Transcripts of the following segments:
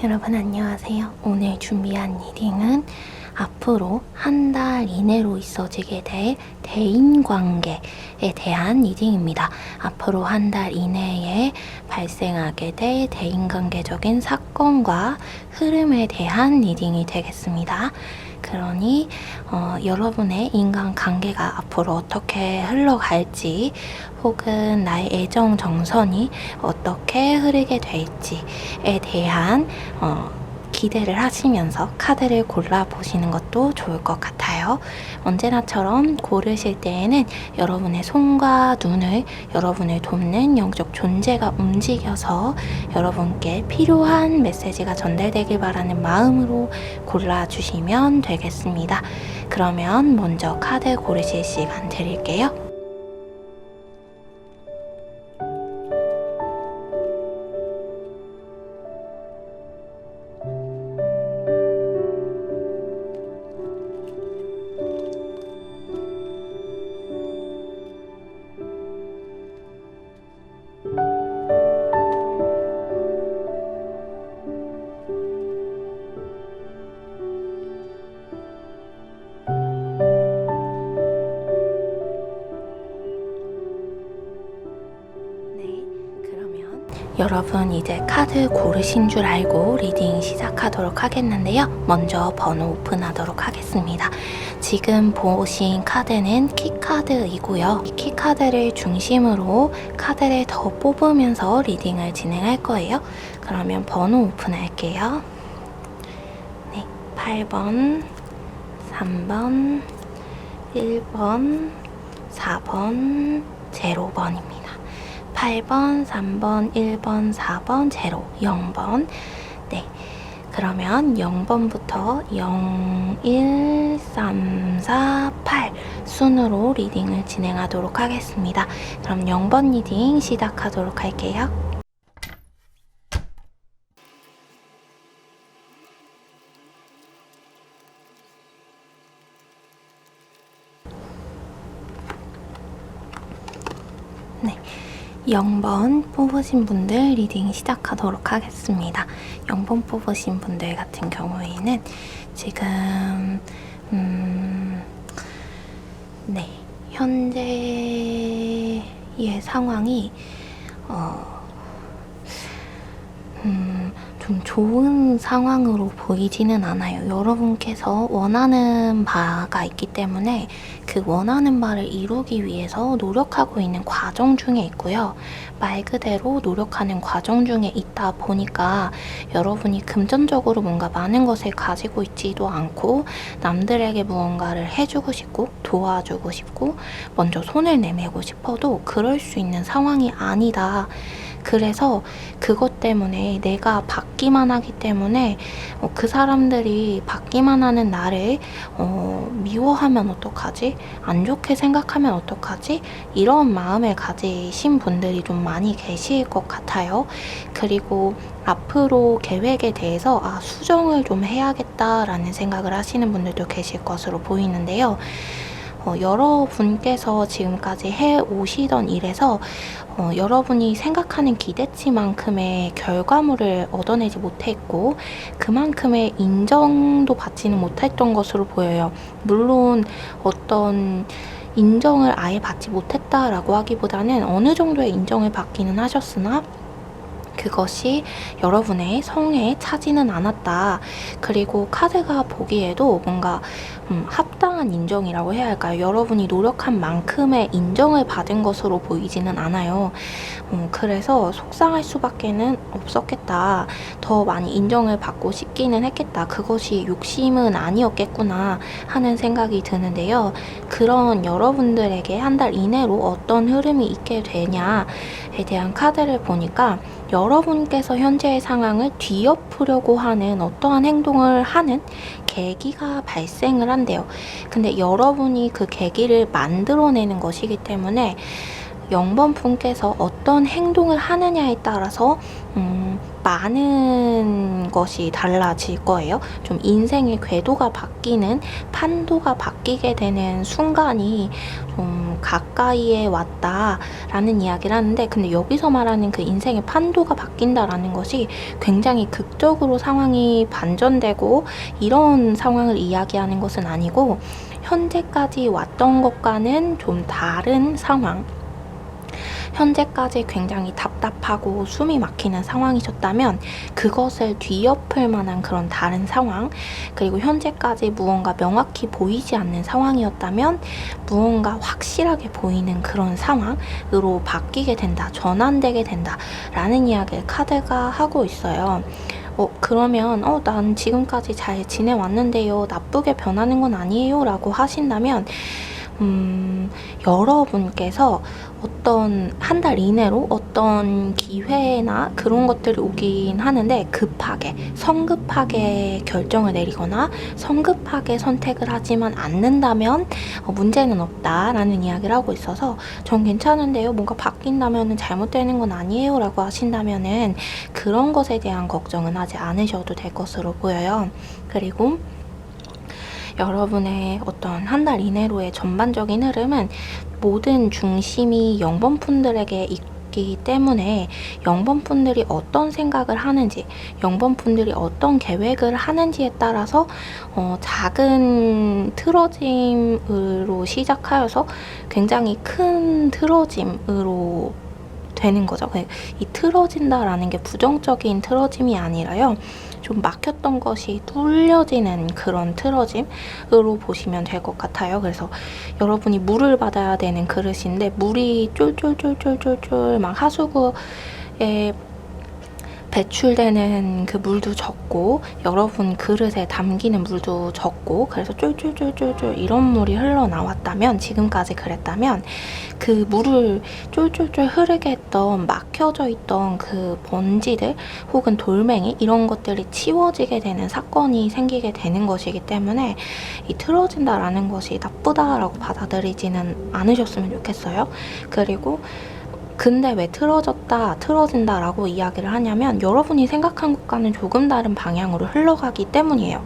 여러분 안녕하세요. 오늘 준비한 리딩은 앞으로 한 달 이내로 있어지게 될 대인관계에 대한 리딩입니다. 앞으로 한 달 이내에 발생하게 될 대인관계적인 사건과 흐름에 대한 리딩이 되겠습니다. 그러니 여러분의 인간관계가 앞으로 어떻게 흘러갈지 혹은 나의 애정 정선이 어떻게 흐르게 될지에 대한 기대를 하시면서 카드를 골라보시는 것도 좋을 것 같아요. 언제나처럼 고르실 때에는 여러분의 손과 눈을 여러분을 돕는 영적 존재가 움직여서 여러분께 필요한 메시지가 전달되길 바라는 마음으로 골라주시면 되겠습니다. 그러면 먼저 카드 고르실 시간 드릴게요. 여러분 이제 카드 고르신 줄 알고 리딩 시작하도록 하겠는데요. 먼저 번호 오픈하도록 하겠습니다. 지금 보신 카드는 키카드이고요. 이 키카드를 중심으로 카드를 더 뽑으면서 리딩을 진행할 거예요. 그러면 번호 오픈할게요. 네, 8번, 3번, 1번, 4번, 0번입니다. 8번, 3번, 1번, 4번, 0번. 네. 그러면 0번부터 0, 1, 3, 4, 8 순으로 리딩을 진행하도록 하겠습니다. 그럼 0번 리딩 시작하도록 할게요. 네. 0번 뽑으신 분들 리딩 시작하도록 하겠습니다. 0번 뽑으신 분들 같은 경우에는 지금 네, 현재의 상황이 좀 좋은 상황으로 보이지는 않아요. 여러분께서 원하는 바가 있기 때문에 그 원하는 바를 이루기 위해서 노력하고 있는 과정 중에 있고요. 말 그대로 노력하는 과정 중에 있다 보니까 여러분이 금전적으로 뭔가 많은 것을 가지고 있지도 않고 남들에게 무언가를 해주고 싶고 도와주고 싶고 먼저 손을 내밀고 싶어도 그럴 수 있는 상황이 아니다. 그래서 그것 때문에 내가 받기만 하기 때문에 그 사람들이 받기만 하는 나를 미워하면 어떡하지? 안 좋게 생각하면 어떡하지? 이런 마음을 가지신 분들이 좀 많이 계실 것 같아요. 그리고 앞으로 계획에 대해서 수정을 좀 해야겠다라는 생각을 하시는 분들도 계실 것으로 보이는데요. 여러분께서 지금까지 해오시던 일에서 여러분이 생각하는 기대치만큼의 결과물을 얻어내지 못했고 그만큼의 인정도 받지는 못했던 것으로 보여요. 물론 어떤 인정을 아예 받지 못했다라고 하기보다는 어느 정도의 인정을 받기는 하셨으나 그것이 여러분의 성에 차지는 않았다. 그리고 카드가 보기에도 뭔가 합당한 인정이라고 해야 할까요? 여러분이 노력한 만큼의 인정을 받은 것으로 보이지는 않아요. 그래서 속상할 수밖에는 없었겠다. 더 많이 인정을 받고 싶기는 했겠다. 그것이 욕심은 아니었겠구나 하는 생각이 드는데요. 그런 여러분들에게 한 달 이내로 어떤 흐름이 있게 되냐에 대한 카드를 보니까 여러분께서 현재의 상황을 뒤엎으려고 하는 어떠한 행동을 하는 계기가 발생을 한대요. 근데 여러분이 그 계기를 만들어내는 것이기 때문에 0번 분께서 어떤 행동을 하느냐에 따라서 많은 것이 달라질 거예요. 좀 인생의 궤도가 바뀌는, 판도가 바뀌게 되는 순간이 좀 가까이에 왔다라는 이야기를 하는데, 근데 여기서 말하는 그 인생의 판도가 바뀐다라는 것이 굉장히 극적으로 상황이 반전되고 이런 상황을 이야기하는 것은 아니고, 현재까지 왔던 것과는 좀 다른 상황, 현재까지 굉장히 답답하고 숨이 막히는 상황이셨다면 그것을 뒤엎을 만한 그런 다른 상황, 그리고 현재까지 무언가 명확히 보이지 않는 상황이었다면 무언가 확실하게 보이는 그런 상황으로 바뀌게 된다, 전환되게 된다 라는 이야기를 카드가 하고 있어요. 그러면 난 지금까지 잘 지내왔는데요, 나쁘게 변하는 건 아니에요 라고 하신다면, 여러분께서 어떤 한 달 이내로 어떤 기회나 그런 것들이 오긴 하는데, 성급하게 결정을 내리거나 성급하게 선택을 하지만 않는다면 문제는 없다라는 이야기를 하고 있어서, 전 괜찮은데요, 뭔가 바뀐다면 잘못되는 건 아니에요 라고 하신다면은 그런 것에 대한 걱정은 하지 않으셔도 될 것으로 보여요. 그리고 여러분의 어떤 한 달 이내로의 전반적인 흐름은 모든 중심이 0번분들에게 있기 때문에 0번분들이 어떤 생각을 하는지, 0번분들이 어떤 계획을 하는지에 따라서 작은 틀어짐으로 시작하여서 굉장히 큰 틀어짐으로 되는 거죠. 이 틀어진다라는 게 부정적인 틀어짐이 아니라요, 좀 막혔던 것이 뚫려지는 그런 틀어짐으로 보시면 될 것 같아요. 그래서 여러분이 물을 받아야 되는 그릇인데 물이 쫄쫄쫄쫄쫄쫄 막 하수구에 배출되는 그 물도 적고 여러분 그릇에 담기는 물도 적고, 그래서 쫄쫄쫄쫄쫄 이런 물이 흘러나왔다면, 지금까지 그랬다면 그 물을 쫄쫄쫄 흐르게 했던 막혀져 있던 그 먼지들 혹은 돌멩이 이런 것들이 치워지게 되는 사건이 생기게 되는 것이기 때문에 이 틀어진다라는 것이 나쁘다라고 받아들이지는 않으셨으면 좋겠어요. 그리고 근데 왜 틀어진다 라고 이야기를 하냐면, 여러분이 생각한 것과는 조금 다른 방향으로 흘러가기 때문이에요.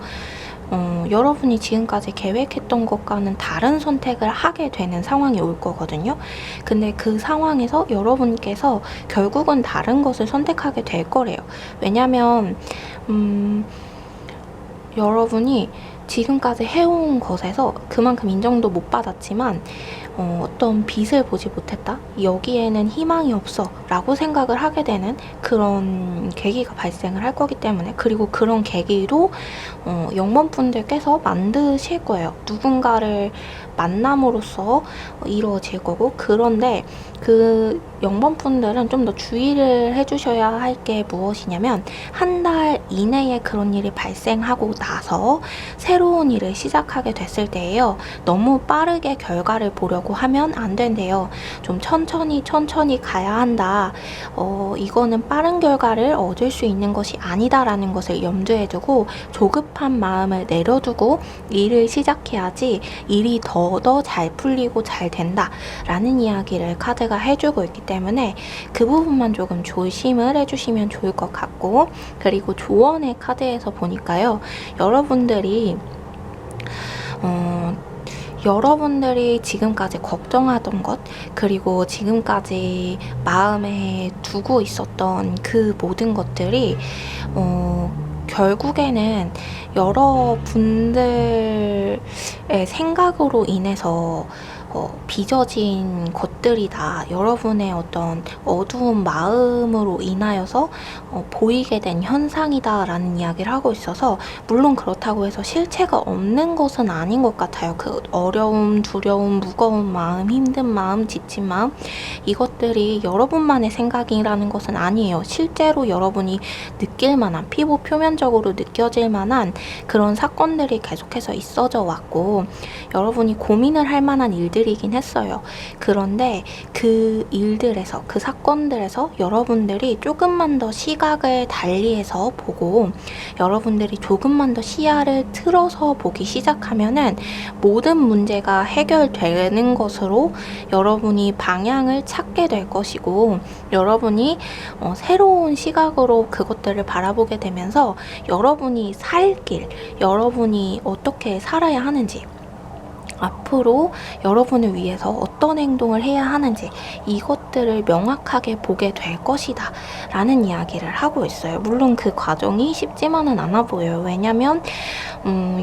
여러분이 지금까지 계획했던 것과는 다른 선택을 하게 되는 상황이 올 거거든요. 근데 그 상황에서 여러분께서 결국은 다른 것을 선택하게 될 거래요. 왜냐면 여러분이 지금까지 해온 것에서 그만큼 인정도 못 받았지만 어떤 빛을 보지 못했다, 여기에는 희망이 없어 라고 생각을 하게 되는 그런 계기가 발생을 할 거기 때문에, 그리고 그런 계기도 0번분들께서 만드실 거예요. 누군가를 만남으로써 이루어질 거고. 그런데 그 0번분들은 좀 더 주의를 해주셔야 할 게 무엇이냐면, 한 달 이내에 그런 일이 발생하고 나서 새로운 일을 시작하게 됐을 때예요, 너무 빠르게 결과를 보려고 하면 안 된대요. 좀 천천히 가야 한다. 이거는 빠른 결과를 얻을 수 있는 것이 아니다라는 것을 염두에 두고 조급한 마음을 내려두고 일을 시작해야지 일이 더 잘 풀리고 잘 된다라는 이야기를 카드가 해주고 있기 때문에 그 부분만 조금 조심을 해주시면 좋을 것 같고, 그리고 조언의 카드에서 보니까요, 여러분들이 지금까지 걱정하던 것, 그리고 지금까지 마음에 두고 있었던 그 모든 것들이 결국에는 여러분들의 생각으로 인해서 빚어진 것들이다, 여러분의 어떤 어두운 마음으로 인하여서 보이게 된 현상이다 라는 이야기를 하고 있어서, 물론 그렇다고 해서 실체가 없는 것은 아닌 것 같아요. 그 어려움, 두려움, 무거운 마음, 힘든 마음, 지친 마음, 이것들이 여러분만의 생각이라는 것은 아니에요. 실제로 여러분이 느낄 만한, 피부 표면적으로 느껴질 만한 그런 사건들이 계속해서 있어져 왔고, 여러분이 고민을 할 만한 일들이긴 했어요. 그런데 그 일들에서, 그 사건들에서 여러분들이 조금만 더 시각을 달리해서 보고, 여러분들이 조금만 더 시야를 틀어서 보기 시작하면은 모든 문제가 해결되는 것으로 여러분이 방향을 찾게 될 것이고, 여러분이 새로운 시각으로 그것들을 바라보게 되면서 여러분이 살 길, 여러분이 어떻게 살아야 하는지, 앞으로 여러분을 위해서 어떤 행동을 해야 하는지 이것들을 명확하게 보게 될 것이다 라는 이야기를 하고 있어요. 물론 그 과정이 쉽지만은 않아 보여요. 왜냐면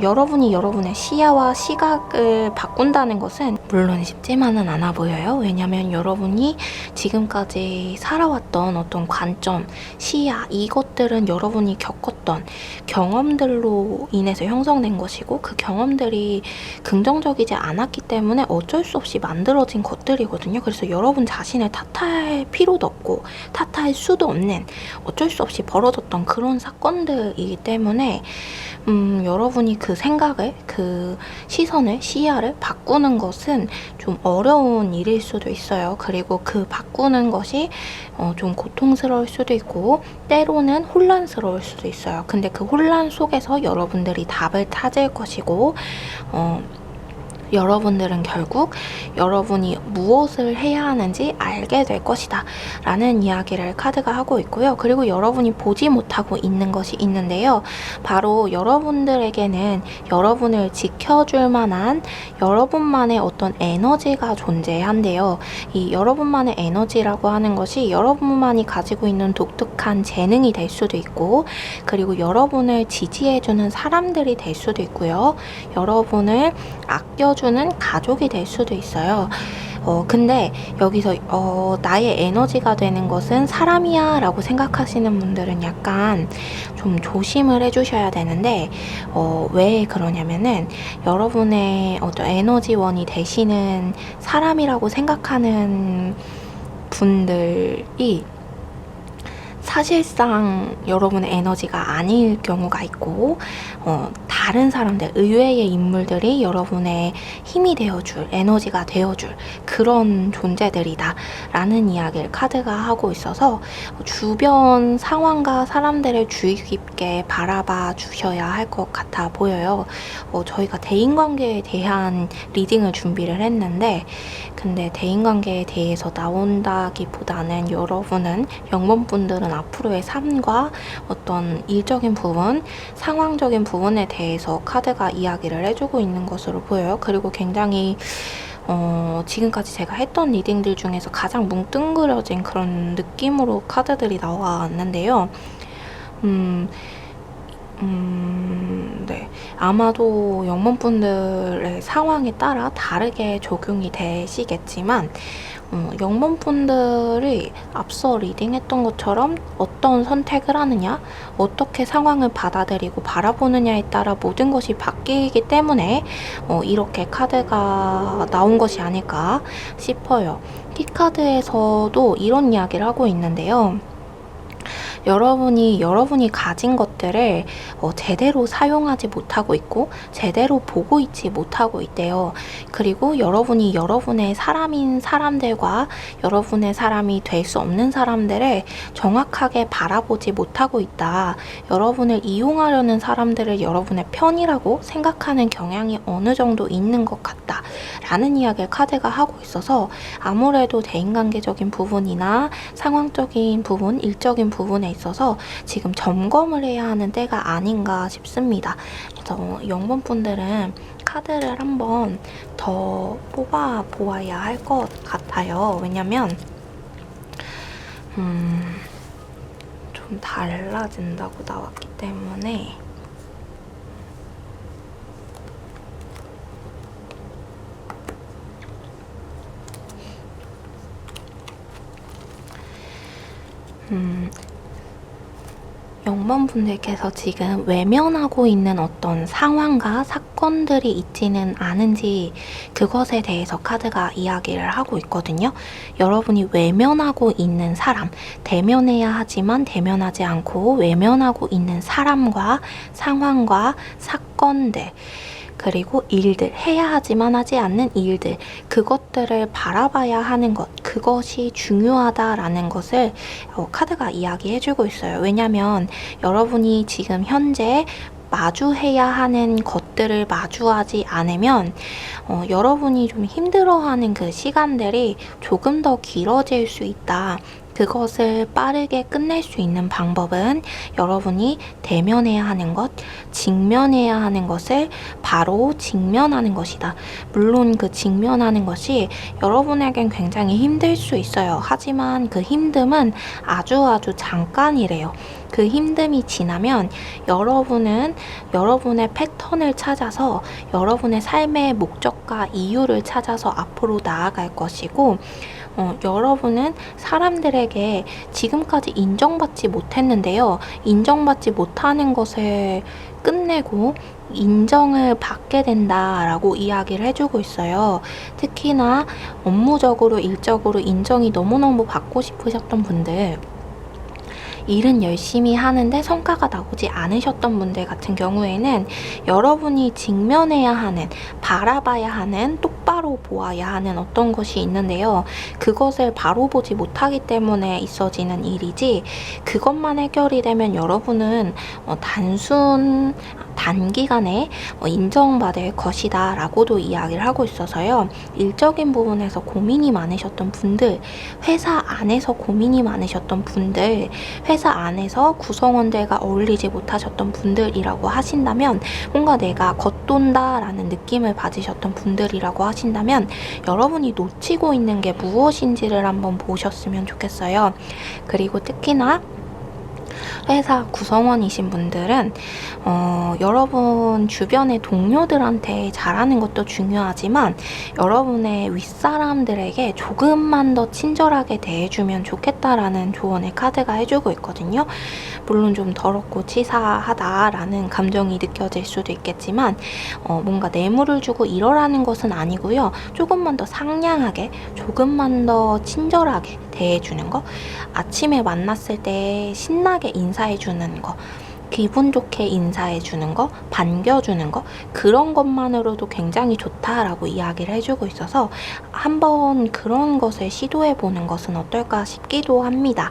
여러분이 여러분의 시야와 시각을 바꾼다는 것은 물론 쉽지만은 않아 보여요. 왜냐면 여러분이 지금까지 살아왔던 어떤 관점, 시야 이것들은 여러분이 겪었던 경험들로 인해서 형성된 것이고 그 경험들이 긍정적이지 않았기 때문에 어쩔 수 없이 만들어진 것들이거든요. 그래서 여러분 자신을 탓할 필요도 없고 탓할 수도 없는 어쩔 수 없이 벌어졌던 그런 사건들이기 때문에 여러분이 그 생각을, 그 시선을, 시야를 바꾸는 것은 좀 어려운 일일 수도 있어요. 그리고 그 바꾸는 것이 좀 고통스러울 수도 있고 때로는 혼란스러울 수도 있어요. 근데 그 혼란 속에서 여러분들이 답을 찾을 것이고 여러분들은 결국 여러분이 무엇을 해야 하는지 알게 될 것이다 라는 이야기를 카드가 하고 있고요. 그리고 여러분이 보지 못하고 있는 것이 있는데요. 바로 여러분들에게는 여러분을 지켜줄 만한 여러분만의 어떤 에너지가 존재한대요. 이 여러분만의 에너지라고 하는 것이 여러분만이 가지고 있는 독특한 재능이 될 수도 있고 그리고 여러분을 지지해주는 사람들이 될 수도 있고요. 여러분을 아껴주는 가족이 될 수도 있어요. 근데 여기서 나의 에너지가 되는 것은 사람이야 라고 생각하시는 분들은 약간 좀 조심을 해주셔야 되는데 왜 그러냐면은 여러분의 어떤 에너지원이 되시는 사람이라고 생각하는 분들이 사실상 여러분의 에너지가 아닐 경우가 있고 다른 사람들, 의외의 인물들이 여러분의 힘이 되어줄, 에너지가 되어줄 그런 존재들이다 라는 이야기를 카드가 하고 있어서 주변 상황과 사람들을 주의 깊게 바라봐 주셔야 할 것 같아 보여요. 저희가 대인관계에 대한 리딩을 준비를 했는데 근데 대인관계에 대해서 나온다기보다는 여러분은 영범분들은 앞으로의 삶과 어떤 일적인 부분, 상황적인 부분에 대해서 카드가 이야기를 해주고 있는 것으로 보여요. 그리고 굉장히 지금까지 제가 했던 리딩들 중에서 가장 뭉뚱그려진 그런 느낌으로 카드들이 나왔는데요. 네. 아마도 영범분들의 상황에 따라 다르게 적용이 되시겠지만 영범분들이 앞서 리딩했던 것처럼 어떤 선택을 하느냐, 어떻게 상황을 받아들이고 바라보느냐에 따라 모든 것이 바뀌기 때문에 이렇게 카드가 나온 것이 아닐까 싶어요. 티카드에서도 이런 이야기를 하고 있는데요. 여러분이 가진 것들을 제대로 사용하지 못하고 있고 제대로 보고 있지 못하고 있대요. 그리고 여러분이 여러분의 사람인 사람들과 여러분의 사람이 될 수 없는 사람들을 정확하게 바라보지 못하고 있다. 여러분을 이용하려는 사람들을 여러분의 편이라고 생각하는 경향이 어느 정도 있는 것 같다 라는 이야기를 카드가 하고 있어서 아무래도 대인관계적인 부분이나 상황적인 부분, 일적인 부분에 있어서 지금 점검을 해야 하는 때가 아닌가 싶습니다. 그래서 영범분들은 카드를 한번 더 뽑아 보아야 할 것 같아요. 왜냐면 좀 달라진다고 나왔기 때문에 영범분들께서 지금 외면하고 있는 어떤 상황과 사건들이 있지는 않은지 그것에 대해서 카드가 이야기를 하고 있거든요. 여러분이 외면하고 있는 사람, 대면해야 하지만 대면하지 않고 외면하고 있는 사람과 상황과 사건들 그리고 일들, 해야 하지만 하지 않는 일들, 그것들을 바라봐야 하는 것, 그것이 중요하다라는 것을 카드가 이야기해주고 있어요. 왜냐면 여러분이 지금 현재 마주해야 하는 것들을 마주하지 않으면 여러분이 좀 힘들어하는 그 시간들이 조금 더 길어질 수 있다. 그것을 빠르게 끝낼 수 있는 방법은 여러분이 대면해야 하는 것, 직면해야 하는 것을 바로 직면하는 것이다. 물론 그 직면하는 것이 여러분에겐 굉장히 힘들 수 있어요. 하지만 그 힘듦은 아주 잠깐이래요. 그 힘듦이 지나면 여러분은 여러분의 패턴을 찾아서 여러분의 삶의 목적과 이유를 찾아서 앞으로 나아갈 것이고, 여러분은 사람들에게 지금까지 인정받지 못했는데요. 인정받지 못하는 것을 끝내고 인정을 받게 된다라고 이야기를 해주고 있어요. 특히나 업무적으로, 일적으로 인정이 너무너무 받고 싶으셨던 분들, 일은 열심히 하는데 성과가 나오지 않으셨던 분들 같은 경우에는 여러분이 직면해야 하는, 바라봐야 하는, 똑바로 보아야 하는 어떤 것이 있는데요. 그것을 바로 보지 못하기 때문에 있어지는 일이지, 그것만 해결이 되면 여러분은 단기간에 인정받을 것이다 라고도 이야기를 하고 있어서요. 일적인 부분에서 고민이 많으셨던 분들, 회사 안에서 고민이 많으셨던 분들, 회사 안에서 구성원들과 어울리지 못하셨던 분들이라고 하신다면, 뭔가 내가 겉돈다 라는 느낌을 받으셨던 분들이라고 하신다면 여러분이 놓치고 있는 게 무엇인지를 한번 보셨으면 좋겠어요. 그리고 특히나 회사 구성원이신 분들은 여러분 주변의 동료들한테 잘하는 것도 중요하지만 여러분의 윗사람들에게 조금만 더 친절하게 대해주면 좋겠다라는 조언의 카드가 해주고 있거든요. 물론 좀 더럽고 치사하다라는 감정이 느껴질 수도 있겠지만 뭔가 뇌물을 주고 이러라는 것은 아니고요. 조금만 더 상냥하게, 조금만 더 친절하게 대해주는 거, 아침에 만났을 때 신나게 인사해주는 거, 기분 좋게 인사해주는 거, 반겨주는 거, 그런 것만으로도 굉장히 좋다라고 이야기를 해주고 있어서 한번 그런 것을 시도해보는 것은 어떨까 싶기도 합니다.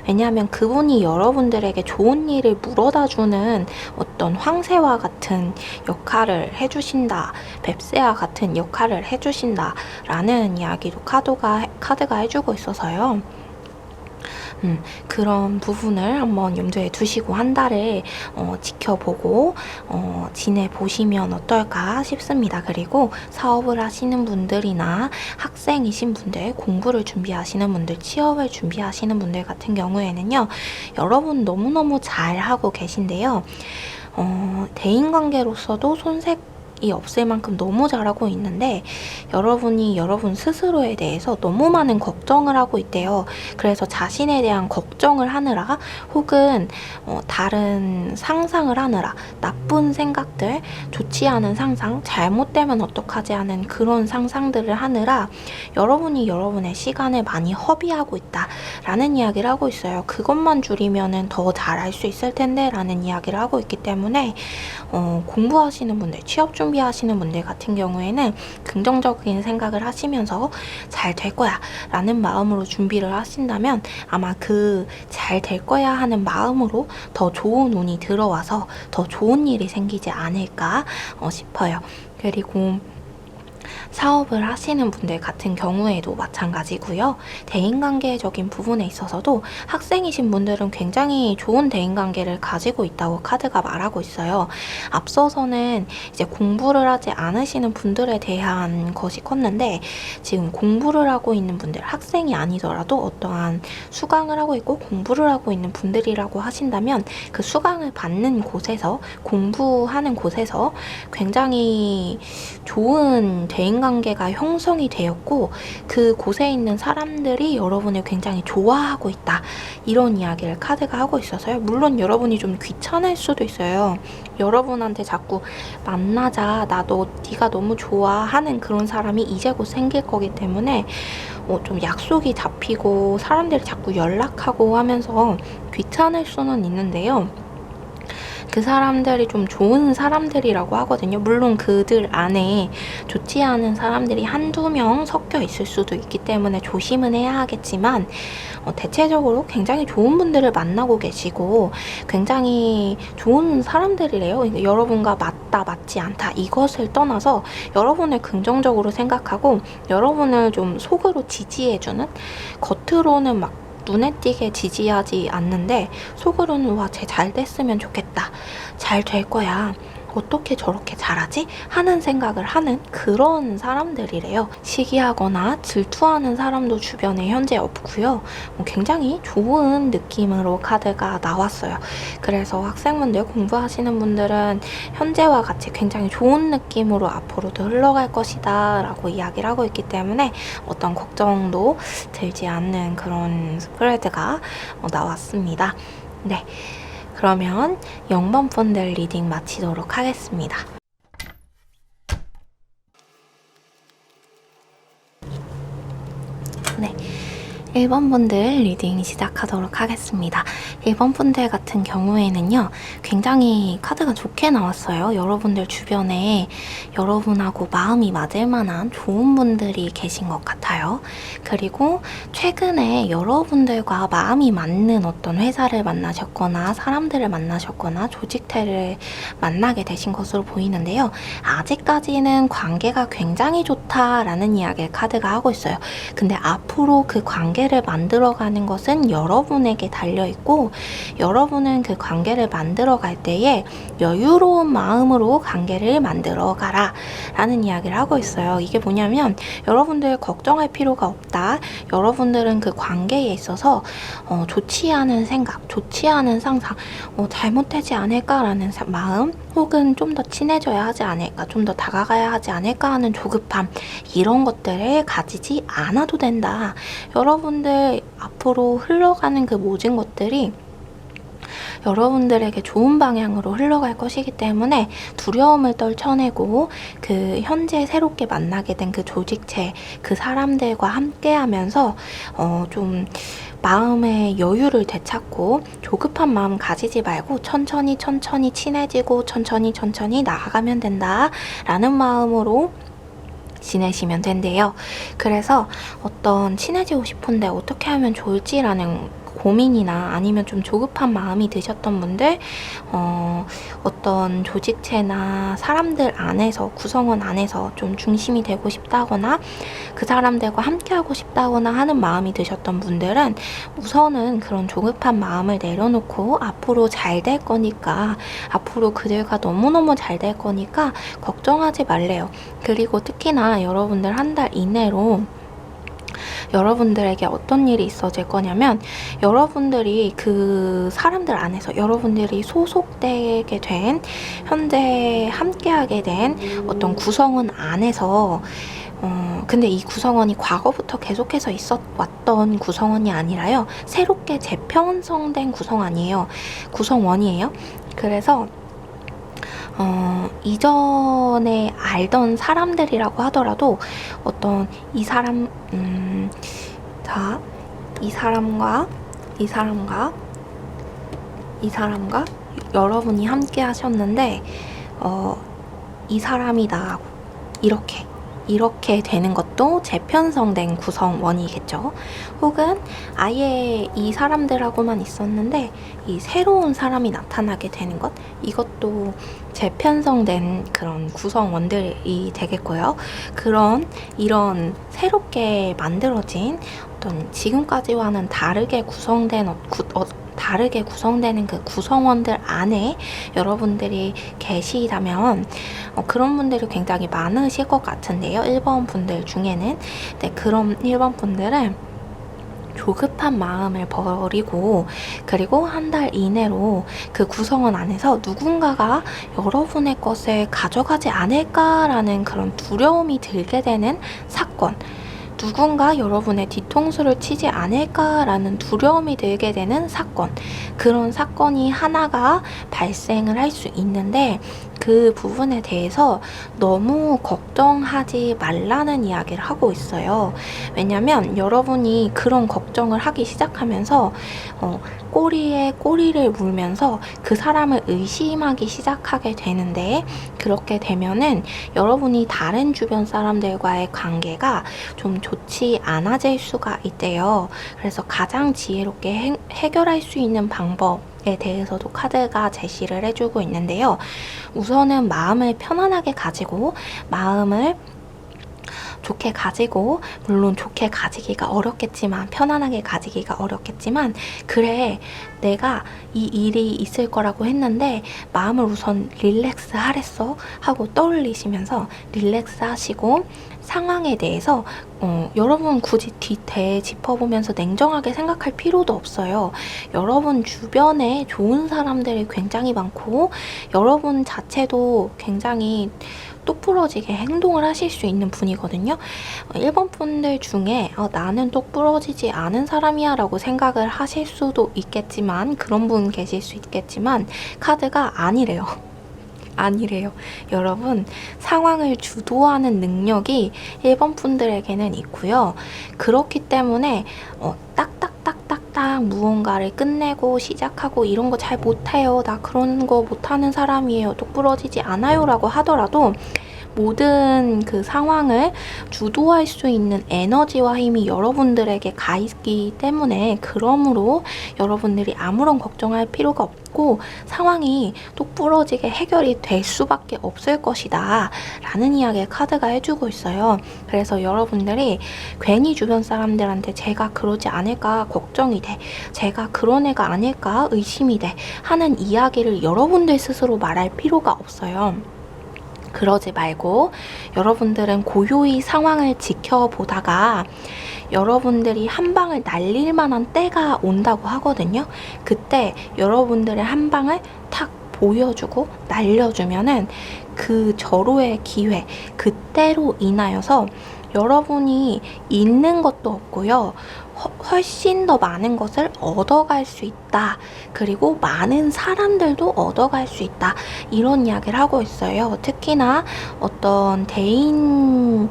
왜냐하면 그분이 여러분들에게 좋은 일을 물어다주는 어떤 황새와 같은 역할을 해주신다, 뱁새와 같은 역할을 해주신다 라는 이야기도 카드가 해주고 있어서요. 그런 부분을 한번 염두에 두시고 한 달을 지켜보고 지내보시면 어떨까 싶습니다. 그리고 사업을 하시는 분들이나 학생이신 분들, 공부를 준비하시는 분들, 취업을 준비하시는 분들 같은 경우에는요. 여러분 너무너무 잘하고 계신데요. 대인관계로서도 손색 이 없을 만큼 너무 잘하고 있는데 여러분이 여러분 스스로에 대해서 너무 많은 걱정을 하고 있대요. 그래서 자신에 대한 걱정을 하느라 혹은 다른 상상을 하느라 나쁜 생각들, 좋지 않은 상상, 잘못되면 어떡하지 하는 그런 상상들을 하느라 여러분이 여러분의 시간을 많이 허비하고 있다라는 이야기를 하고 있어요. 그것만 줄이면은 더 잘할 수 있을 텐데 라는 이야기를 하고 있기 때문에 공부하시는 분들, 취업 준비하시는 분들 같은 경우에는 긍정적인 생각을 하시면서 잘 될 거야 라는 마음으로 준비를 하신다면 아마 그 잘 될 거야 하는 마음으로 더 좋은 운이 들어와서 더 좋은 일이 생기지 않을까 싶어요. 그리고 사업을 하시는 분들 같은 경우에도 마찬가지고요. 대인관계적인 부분에 있어서도 학생이신 분들은 굉장히 좋은 대인관계를 가지고 있다고 카드가 말하고 있어요. 앞서서는 이제 공부를 하지 않으시는 분들에 대한 것이 컸는데 지금 공부를 하고 있는 분들, 학생이 아니더라도 어떠한 수강을 하고 있고 공부를 하고 있는 분들이라고 하신다면 그 수강을 받는 곳에서, 공부하는 곳에서 굉장히 좋은 대인관계가 형성이 되었고 그 곳에 있는 사람들이 여러분을 굉장히 좋아하고 있다, 이런 이야기를 카드가 하고 있어서요. 물론 여러분이 좀 귀찮을 수도 있어요. 여러분한테 자꾸 만나자, 네가 너무 좋아 하는 그런 사람이 이제 곧 생길 거기 때문에 좀 약속이 잡히고 사람들이 자꾸 연락하고 하면서 귀찮을 수는 있는데요. 그 사람들이 좀 좋은 사람들이라고 하거든요. 물론 그들 안에 좋지 않은 사람들이 한두 명 섞여 있을 수도 있기 때문에 조심은 해야 하겠지만 대체적으로 굉장히 좋은 분들을 만나고 계시고 굉장히 좋은 사람들이래요. 여러분과 맞다, 맞지 않다 이것을 떠나서 여러분을 긍정적으로 생각하고 여러분을 좀 속으로 지지해주는, 겉으로는 막 눈에 띄게 지지하지 않는데 속으로는 와, 쟤 잘 됐으면 좋겠다. 잘 될 거야. 어떻게 저렇게 잘하지? 하는 생각을 하는 그런 사람들이래요. 시기하거나 질투하는 사람도 주변에 현재 없고요. 굉장히 좋은 느낌으로 카드가 나왔어요. 그래서 학생분들, 공부하시는 분들은 현재와 같이 굉장히 좋은 느낌으로 앞으로도 흘러갈 것이다 라고 이야기를 하고 있기 때문에 어떤 걱정도 들지 않는 그런 스프레드가 나왔습니다. 네. 그러면 0번 분들 리딩 마치도록 하겠습니다. 네. 1번 분들 리딩 시작하도록 하겠습니다. 1번 분들 같은 경우에는요, 굉장히 카드가 좋게 나왔어요. 여러분들 주변에 여러분하고 마음이 맞을 만한 좋은 분들이 계신 것 같아요. 그리고 최근에 여러분들과 마음이 맞는 어떤 회사를 만나셨거나 사람들을 만나셨거나 조직태를 만나게 되신 것으로 보이는데요. 아직까지는 관계가 굉장히 좋다라는 이야기를 카드가 하고 있어요. 근데 앞으로 그 관계를 만들어가는 것은 여러분에게 달려있고, 여러분은 그 관계를 만들어갈 때에 여유로운 마음으로 관계를 만들어가라 라는 이야기를 하고 있어요. 이게 뭐냐면 여러분들 걱정할 필요가 없다. 여러분들은 그 관계에 있어서 좋지 않은 생각, 좋지 않은 상상, 잘못되지 않을까라는 마음, 혹은 좀 더 친해져야 하지 않을까, 좀 더 다가가야 하지 않을까 하는 조급함, 이런 것들을 가지지 않아도 된다. 여러분들 앞으로 흘러가는 그 모든 것들이 여러분들에게 좋은 방향으로 흘러갈 것이기 때문에 두려움을 떨쳐내고 그 현재 새롭게 만나게 된 그 조직체, 그 사람들과 함께 하면서 좀 마음의 여유를 되찾고 조급한 마음 가지지 말고 천천히 친해지고 천천히 나아가면 된다 라는 마음으로 지내시면 된대요. 그래서 어떤 친해지고 싶은데 어떻게 하면 좋을지라는 고민이나 아니면 좀 조급한 마음이 드셨던 분들, 어떤 조직체나 사람들 안에서, 구성원 안에서 좀 중심이 되고 싶다거나 그 사람들과 함께 하고 싶다거나 하는 마음이 드셨던 분들은 우선은 그런 조급한 마음을 내려놓고 앞으로 잘 될 거니까, 앞으로 그들과 너무너무 잘 될 거니까 걱정하지 말래요. 그리고 특히나 여러분들 한 달 이내로 여러분들에게 어떤 일이 있어질 거냐면, 여러분들이 그 사람들 안에서 여러분들이 소속되게 된, 현재 함께하게 된 어떤 구성원 안에서 근데 이 구성원이 과거부터 계속해서 있어왔던 구성원이 아니라요, 새롭게 재편성된 구성원이에요. 그래서 이전에 알던 사람들이라고 하더라도 어떤 이 사람과 여러분이 함께 하셨는데 이 사람이 나하고 이렇게 되는 것도 재편성된 구성원이겠죠. 혹은 아예 이 사람들하고만 있었는데 이 새로운 사람이 나타나게 되는 것, 이것도 재편성된 그런 구성원들이 되겠고요. 이런 새롭게 만들어진 어떤 지금까지와는 다르게 구성되는 그 구성원들 안에 여러분들이 계시다면 그런 분들이 굉장히 많으실 것 같은데요. 1번 분들 중에는. 네, 그럼 1번 분들은 조급한 마음을 버리고, 그리고 한 달 이내로 그 구성원 안에서 누군가가 여러분의 것을 가져가지 않을까라는 그런 두려움이 들게 되는 사건, 누군가 여러분의 뒤통수를 치지 않을까라는 두려움이 들게 되는 사건, 그런 사건이 하나가 발생을 할 수 있는데, 그 부분에 대해서 너무 걱정하지 말라는 이야기를 하고 있어요. 왜냐면 여러분이 그런 걱정을 하기 시작하면서 꼬리에 꼬리를 물면서 그 사람을 의심하기 시작하게 되는데, 그렇게 되면은 여러분이 다른 주변 사람들과의 관계가 좀 좋지 않아질 수가 있대요. 그래서 가장 지혜롭게 해결할 수 있는 방법에 대해서도 카드가 제시를 해주고 있는데요. 우선은 마음을 편안하게 가지고 마음을 좋게 가지고, 물론 좋게 가지기가 어렵겠지만, 편안하게 가지기가 어렵겠지만, 그래, 내가 이 일이 있을 거라고 했는데 마음을 우선 릴렉스 하랬어 하고 떠올리시면서 릴렉스 하시고, 상황에 대해서 여러분 굳이 뒤에 짚어보면서 냉정하게 생각할 필요도 없어요. 여러분 주변에 좋은 사람들이 굉장히 많고, 여러분 자체도 굉장히 똑부러지게 행동을 하실 수 있는 분이거든요. 1번 분들 중에 나는 똑부러지지 않은 사람이야 라고 생각을 하실 수도 있겠지만, 그런 분 계실 수 있겠지만, 카드가 아니래요. 아니래요. 여러분, 상황을 주도하는 능력이 1번 분들에게는 있고요. 그렇기 때문에 딱딱딱딱딱 무언가를 끝내고 시작하고 이런 거 잘 못해요. 나 그런 거 못하는 사람이에요. 똑부러지지 않아요. 라고 하더라도 모든 그 상황을 주도할 수 있는 에너지와 힘이 여러분들에게 가 있기 때문에, 그러므로 여러분들이 아무런 걱정할 필요가 없고 상황이 똑부러지게 해결이 될 수밖에 없을 것이다 라는 이야기를 카드가 해주고 있어요. 그래서 여러분들이 괜히 주변 사람들한테 제가 그러지 않을까 걱정이 돼, 제가 그런 애가 아닐까 의심이 돼 하는 이야기를 여러분들 스스로 말할 필요가 없어요. 그러지 말고 여러분들은 고요히 상황을 지켜보다가 여러분들이 한 방을 날릴 만한 때가 온다고 하거든요. 그때 여러분들의 한 방을 탁 보여주고 날려주면은 그 절호의 기회, 그때로 인하여서 여러분이 잃는 것도 없고요. 훨씬 더 많은 것을 얻어갈 수 있다. 그리고 많은 사람들도 얻어갈 수 있다. 이런 이야기를 하고 있어요. 특히나 어떤 대인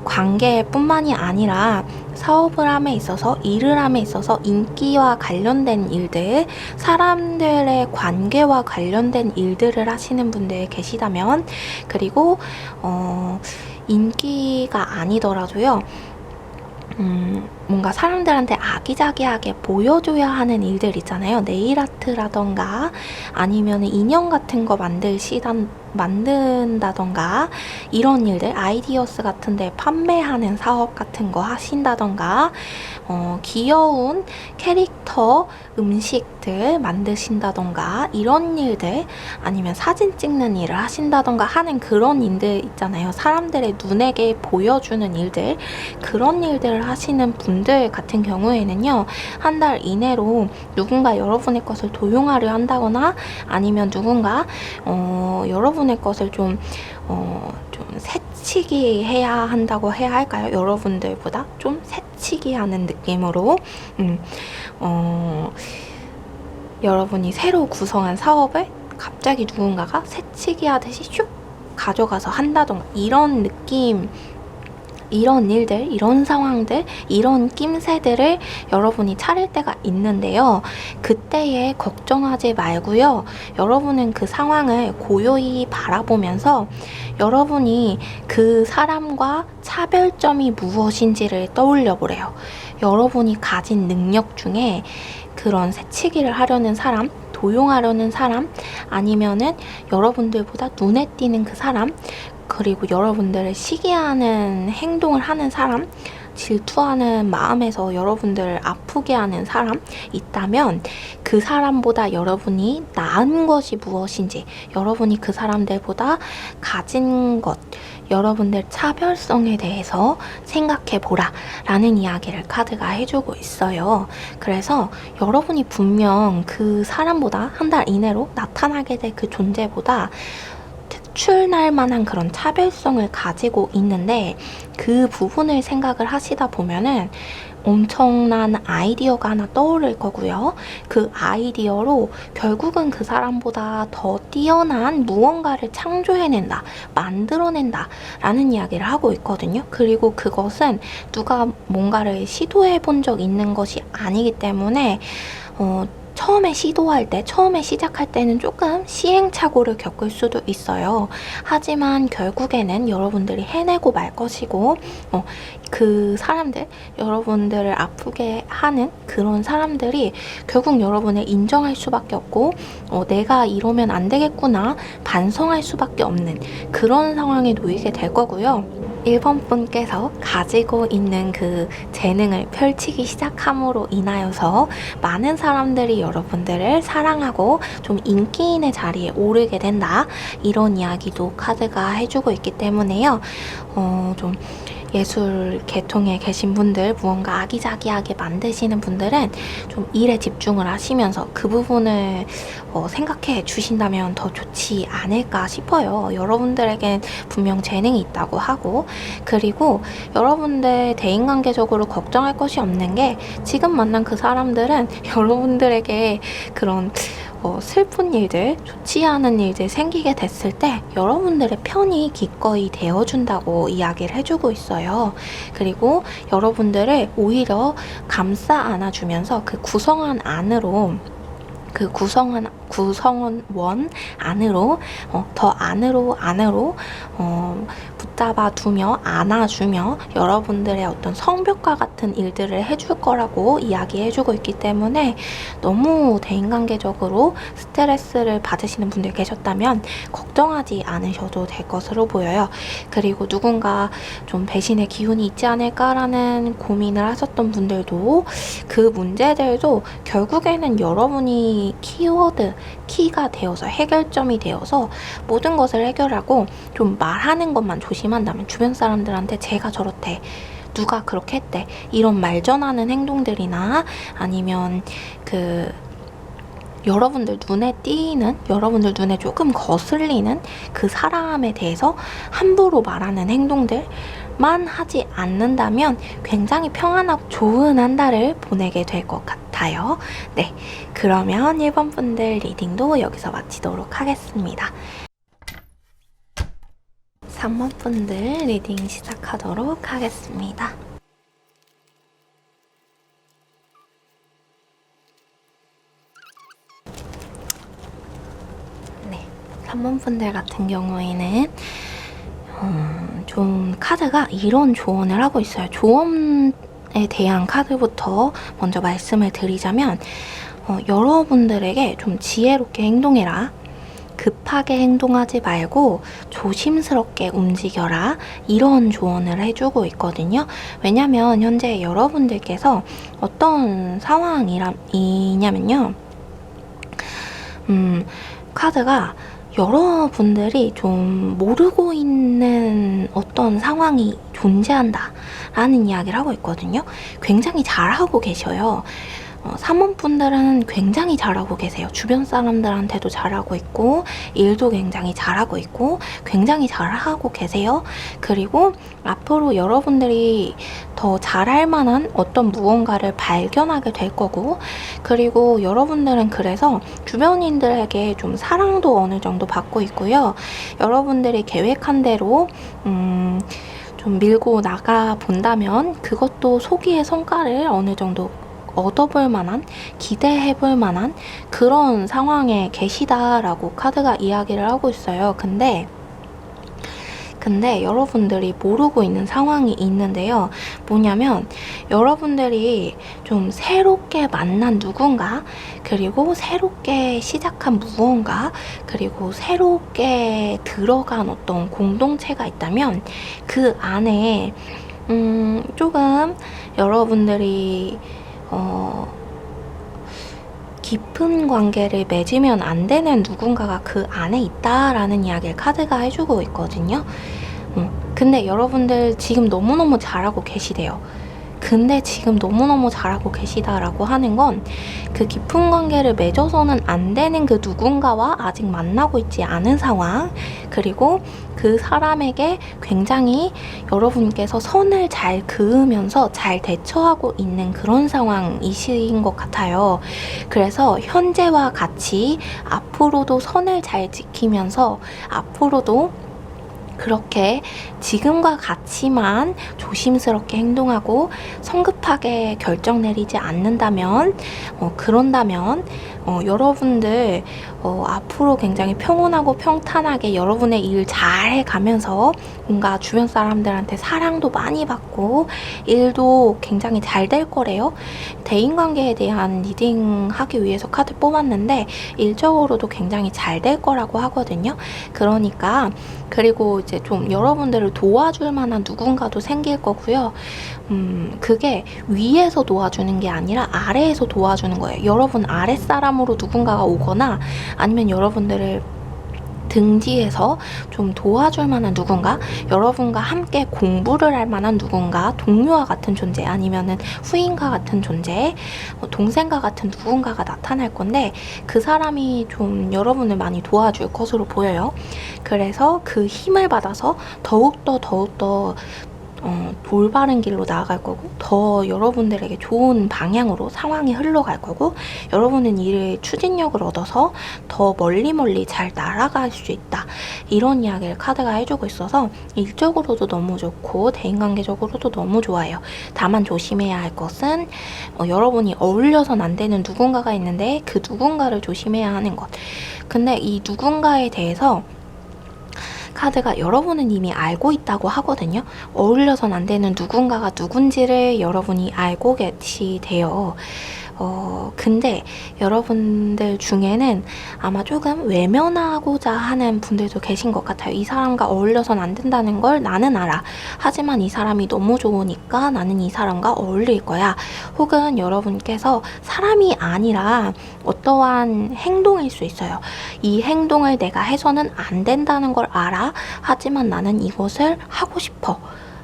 관계뿐만이 아니라 사업을 함에 있어서, 일을 함에 있어서 인기와 관련된 일들, 사람들의 관계와 관련된 일들을 하시는 분들 계시다면, 그리고 인기가 아니더라도요, 뭔가 사람들한테 아기자기하게 보여줘야 하는 일들 있잖아요. 네일아트라던가 아니면 인형 같은 거 만든다던가 이런 일들, 아이디어스 같은데 판매하는 사업 같은 거 하신다던가, 귀여운 캐릭터 음식들 만드신다던가 이런 일들, 아니면 사진 찍는 일을 하신다던가 하는 그런 일들 있잖아요. 사람들의 눈에게 보여주는 일들, 그런 일들을 하시는 분들 같은 경우에는요, 한 달 이내로 누군가 여러분의 것을 도용하려 한다거나, 아니면 누군가 여러분의 것을 좀 새치기 해야 한다고 해야 할까요? 여러분들보다 좀 새치기 하는 느낌으로 여러분이 새로 구성한 사업을 갑자기 누군가가 새치기 하듯이 슉 가져가서 한다던가, 이런 느낌, 이런 일들, 이런 상황들, 이런 낌새들을 여러분이 차릴 때가 있는데요. 그때에 걱정하지 말고요. 여러분은 그 상황을 고요히 바라보면서 여러분이 그 사람과 차별점이 무엇인지를 떠올려 보래요. 여러분이 가진 능력 중에 그런 새치기를 하려는 사람, 도용하려는 사람, 아니면은 여러분들보다 눈에 띄는 그 사람, 그리고 여러분들을 시기하는 행동을 하는 사람, 질투하는 마음에서 여러분들을 아프게 하는 사람 있다면, 그 사람보다 여러분이 나은 것이 무엇인지, 여러분이 그 사람들보다 가진 것, 여러분들 차별성에 대해서 생각해 보라 라는 이야기를 카드가 해주고 있어요. 그래서 여러분이 분명 그 사람보다 한 달 이내로 나타나게 될 그 존재보다 특출날 만한 그런 차별성을 가지고 있는데, 그 부분을 생각을 하시다 보면은 엄청난 아이디어가 하나 떠오를 거고요. 그 아이디어로 결국은 그 사람보다 더 뛰어난 무언가를 창조해낸다, 만들어낸다 라는 이야기를 하고 있거든요. 그리고 그것은 누가 뭔가를 시도해 본 적 있는 것이 아니기 때문에 처음에 시도할 때, 처음에 시작할 때는 조금 시행착오를 겪을 수도 있어요. 하지만 결국에는 여러분들이 해내고 말 것이고, 그 사람들, 여러분들을 아프게 하는 그런 사람들이 결국 여러분을 인정할 수밖에 없고, 내가 이러면 안 되겠구나 반성할 수밖에 없는 그런 상황에 놓이게 될 거고요. 1번 분께서 가지고 있는 그 재능을 펼치기 시작함으로 인하여서 많은 사람들이 여러분들을 사랑하고 좀 인기인의 자리에 오르게 된다. 이런 이야기도 카드가 해주고 있기 때문에요. 좀 예술 계통에 계신 분들, 무언가 아기자기하게 만드시는 분들은 좀 일에 집중을 하시면서 그 부분을 생각해 주신다면 더 좋지 않을까 싶어요. 여러분들에겐 분명 재능이 있다고 하고, 그리고 여러분들 대인관계적으로 걱정할 것이 없는 게, 지금 만난 그 사람들은 여러분들에게 그런 슬픈 일들, 좋지 않은 일들 생기게 됐을 때 여러분들의 편이 기꺼이 되어준다고 이야기를 해주고 있어요. 그리고 여러분들을 오히려 감싸 안아주면서 그 구성원 안으로 더 안으로 붙잡아 두며 안아주며 여러분들의 어떤 성벽과 같은 일들을 해줄 거라고 이야기해주고 있기 때문에, 너무 대인관계적으로 스트레스를 받으시는 분들 계셨다면 걱정하지 않으셔도 될 것으로 보여요. 그리고 누군가 좀 배신의 기운이 있지 않을까라는 고민을 하셨던 분들도, 그 문제들도 결국에는 여러분이 키가 되어서, 해결점이 되어서 모든 것을 해결하고, 좀 말하는 것만 조심한다면, 주변 사람들한테 제가 저렇대, 누가 그렇게 했대, 이런 말 전하는 행동들이나 아니면 여러분들 눈에 띄는, 여러분들 눈에 조금 거슬리는 그 사람에 대해서 함부로 말하는 행동들만 하지 않는다면 굉장히 평안하고 좋은 한 달을 보내게 될 것 같아요. 네, 그러면 1번 분들 리딩도 여기서 마치도록 하겠습니다. 3번 분들 리딩 시작하도록 하겠습니다. 네, 3번 분들 같은 경우에는 좀 카드가 이런 조언을 하고 있어요. 조언에 대한 카드부터 먼저 말씀을 드리자면, 여러분들에게 좀 지혜롭게 행동해라, 급하게 행동하지 말고 조심스럽게 움직여라, 이런 조언을 해주고 있거든요. 왜냐면 현재 여러분들께서 어떤 상황이냐면요, 카드가 여러분들이 좀 모르고 있는 어떤 상황이 존재한다 라는 이야기를 하고 있거든요. 굉장히 잘하고 계셔요. 3번 분들은 굉장히 잘하고 계세요. 주변 사람들한테도 잘하고 있고, 일도 굉장히 잘하고 있고, 굉장히 잘하고 계세요. 그리고 앞으로 여러분들이 더 잘할 만한 어떤 무언가를 발견하게 될 거고, 그리고 여러분들은 그래서 주변인들에게 좀 사랑도 어느 정도 받고 있고요. 여러분들이 계획한 대로 좀 밀고 나가 본다면 그것도 소기의 성과를 어느 정도 얻어볼 만한, 기대해볼 만한 그런 상황에 계시다라고 카드가 이야기를 하고 있어요. 근데 여러분들이 모르고 있는 상황이 있는데요. 뭐냐면, 여러분들이 좀 새롭게 만난 누군가, 그리고 새롭게 시작한 무언가, 그리고 새롭게 들어간 어떤 공동체가 있다면, 그 안에 조금 여러분들이 깊은 관계를 맺으면 안 되는 누군가가 그 안에 있다라는 이야기를 카드가 해주고 있거든요. 근데 여러분들 지금 너무너무 잘하고 계시대요. 근데 지금 너무너무 잘하고 계시다라고 하는 건, 그 깊은 관계를 맺어서는 안 되는 그 누군가와 아직 만나고 있지 않은 상황, 그리고 그 사람에게 굉장히 여러분께서 선을 잘 그으면서 잘 대처하고 있는 그런 상황이신 것 같아요. 그래서 현재와 같이 앞으로도 선을 잘 지키면서, 앞으로도 그렇게 지금과 같이만 조심스럽게 행동하고 성급하게 결정 내리지 않는다면, 그런다면 여러분들 앞으로 굉장히 평온하고 평탄하게 여러분의 일 잘 해가면서 뭔가 주변 사람들한테 사랑도 많이 받고 일도 굉장히 잘 될 거래요. 대인관계에 대한 리딩 하기 위해서 카드 뽑았는데 일적으로도 굉장히 잘 될 거라고 하거든요. 그러니까 그리고 이제 좀 여러분들을 도와줄 만한 누군가도 생길 거고요. 그게 위에서 도와주는 게 아니라 아래에서 도와주는 거예요. 여러분 아랫사람으로 누군가가 오거나 아니면 여러분들을 등지에서 좀 도와줄 만한 누군가, 여러분과 함께 공부를 할 만한 누군가, 동료와 같은 존재, 아니면은 후임과 같은 존재, 동생과 같은 누군가가 나타날 건데 그 사람이 좀 여러분을 많이 도와줄 것으로 보여요. 그래서 그 힘을 받아서 더욱더 올바른 길로 나아갈 거고 더 여러분들에게 좋은 방향으로 상황이 흘러갈 거고 여러분은 이를 추진력을 얻어서 더 멀리 잘 날아갈 수 있다. 이런 이야기를 카드가 해주고 있어서 일적으로도 너무 좋고 대인관계적으로도 너무 좋아요. 다만 조심해야 할 것은 여러분이 어울려선 안 되는 누군가가 있는데 그 누군가를 조심해야 하는 것. 근데 이 누군가에 대해서 카드가 여러분은 이미 알고 있다고 하거든요. 어울려선 안 되는 누군가가 누군지를 여러분이 알고 계시대요. 근데 여러분들 중에는 아마 조금 외면하고자 하는 분들도 계신 것 같아요. 이 사람과 어울려선 안 된다는 걸 나는 알아. 하지만 이 사람이 너무 좋으니까 나는 이 사람과 어울릴 거야. 혹은 여러분께서 사람이 아니라 어떠한 행동일 수 있어요. 이 행동을 내가 해서는 안 된다는 걸 알아. 하지만 나는 이것을 하고 싶어.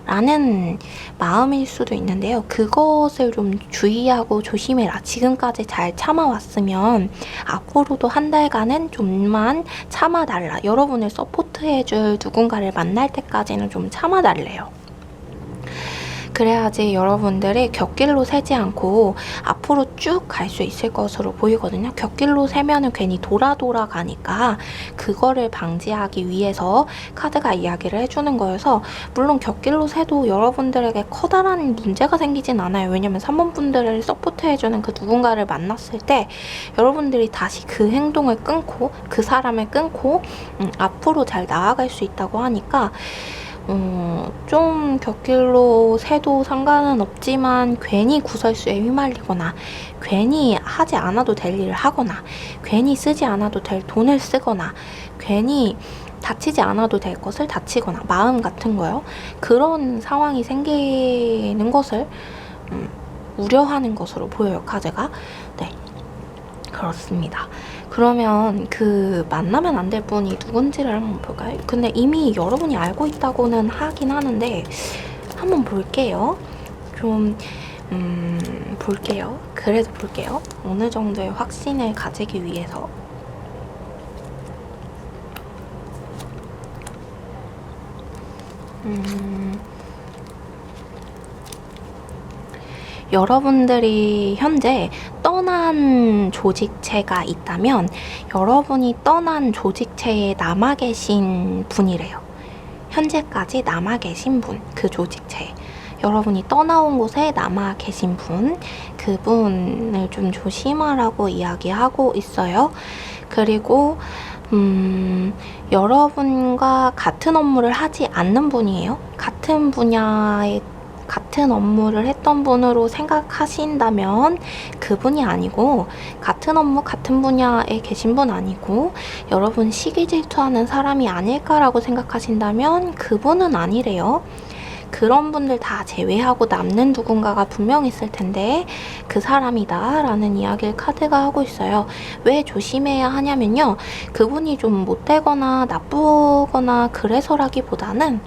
라는 마음일 수도 있는데요. 그것을 좀 주의하고 조심해라. 지금까지 잘 참아왔으면 앞으로도 한 달간은 좀만 참아달라. 여러분을 서포트해줄 누군가를 만날 때까지는 좀 참아달래요. 그래야지 여러분들이 곁길로 새지 않고 앞으로 쭉 갈 수 있을 것으로 보이거든요. 곁길로 새면은 괜히 돌아가니까 그거를 방지하기 위해서 카드가 이야기를 해주는 거여서 물론 곁길로 새도 여러분들에게 커다란 문제가 생기진 않아요. 왜냐면 3번 분들을 서포트해주는 그 누군가를 만났을 때 여러분들이 다시 그 행동을 끊고 그 사람을 끊고 앞으로 잘 나아갈 수 있다고 하니까 좀 곁길로 새도 상관은 없지만 괜히 구설수에 휘말리거나 괜히 하지 않아도 될 일을 하거나 괜히 쓰지 않아도 될 돈을 쓰거나 괜히 다치지 않아도 될 것을 다치거나 마음 같은 거요. 그런 상황이 생기는 것을 우려하는 것으로 보여요, 카드가. 네, 그렇습니다. 그러면 그 만나면 안 될 분이 누군지를 한번 볼까요? 근데 이미 여러분이 알고 있다고는 하긴 하는데 한번 볼게요. 좀 볼게요. 그래도 볼게요. 어느 정도의 확신을 가지기 위해서. 여러분들이 현재 떠난 조직체가 있다면 여러분이 떠난 조직체에 남아 계신 분이래요. 현재까지 남아 계신 분, 그 조직체에. 여러분이 떠나온 곳에 남아 계신 분, 그분을 좀 조심하라고 이야기하고 있어요. 그리고 여러분과 같은 업무를 하지 않는 분이에요. 같은 분야의 같은 업무를 했던 분으로 생각하신다면 그분이 아니고 같은 업무 같은 분야에 계신 분 아니고 여러분 시기 질투하는 사람이 아닐까라고 생각하신다면 그분은 아니래요. 그런 분들 다 제외하고 남는 누군가가 분명 있을 텐데 그 사람이다 라는 이야기를 카드가 하고 있어요. 왜 조심해야 하냐면요, 그분이 좀 못되거나 나쁘거나 그래서라기보다는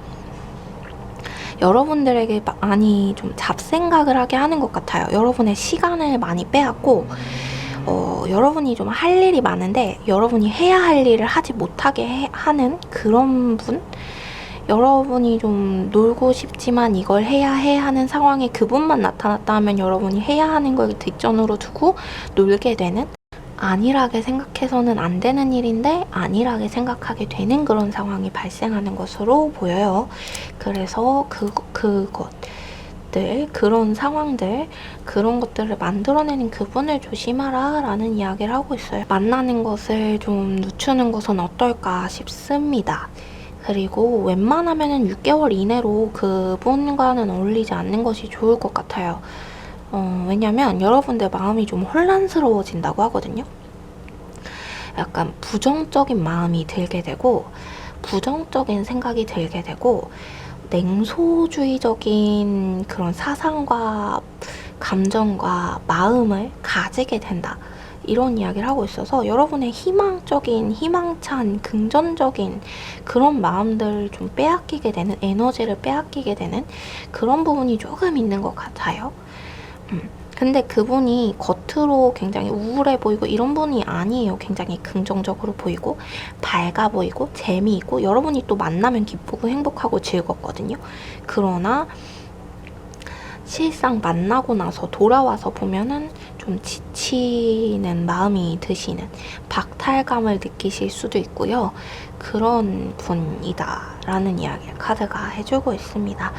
여러분들에게 많이 좀 잡생각을 하게 하는 것 같아요. 여러분의 시간을 많이 빼앗고 여러분이 좀 할 일이 많은데 여러분이 해야 할 일을 하지 못하게 하는 그런 분? 여러분이 좀 놀고 싶지만 이걸 해야 해 하는 상황에 그분만 나타났다 하면 여러분이 해야 하는 걸 뒷전으로 두고 놀게 되는, 안일하게 생각해서는 안 되는 일인데 안일하게 생각하게 되는 그런 상황이 발생하는 것으로 보여요. 그래서 그것들, 그런 상황들, 그런 것들을 만들어내는 그분을 조심하라 라는 이야기를 하고 있어요. 만나는 것을 좀 늦추는 것은 어떨까 싶습니다. 그리고 웬만하면 6개월 이내로 그분과는 어울리지 않는 것이 좋을 것 같아요. 왜냐면 여러분들 마음이 좀 혼란스러워진다고 하거든요. 약간 부정적인 마음이 들게 되고 부정적인 생각이 들게 되고 냉소주의적인 그런 사상과 감정과 마음을 가지게 된다. 이런 이야기를 하고 있어서 여러분의 희망적인, 희망찬, 긍정적인 그런 마음들을 좀 빼앗기게 되는, 에너지를 빼앗기게 되는 그런 부분이 조금 있는 것 같아요. 근데 그분이 겉으로 굉장히 우울해 보이고 이런 분이 아니에요. 굉장히 긍정적으로 보이고 밝아 보이고 재미있고 여러분이 또 만나면 기쁘고 행복하고 즐겁거든요. 그러나 실상 만나고 나서 돌아와서 보면은 좀 지치는 마음이 드시는 박탈감을 느끼실 수도 있고요. 그런 분이다라는 이야기를 카드가 해주고 있습니다.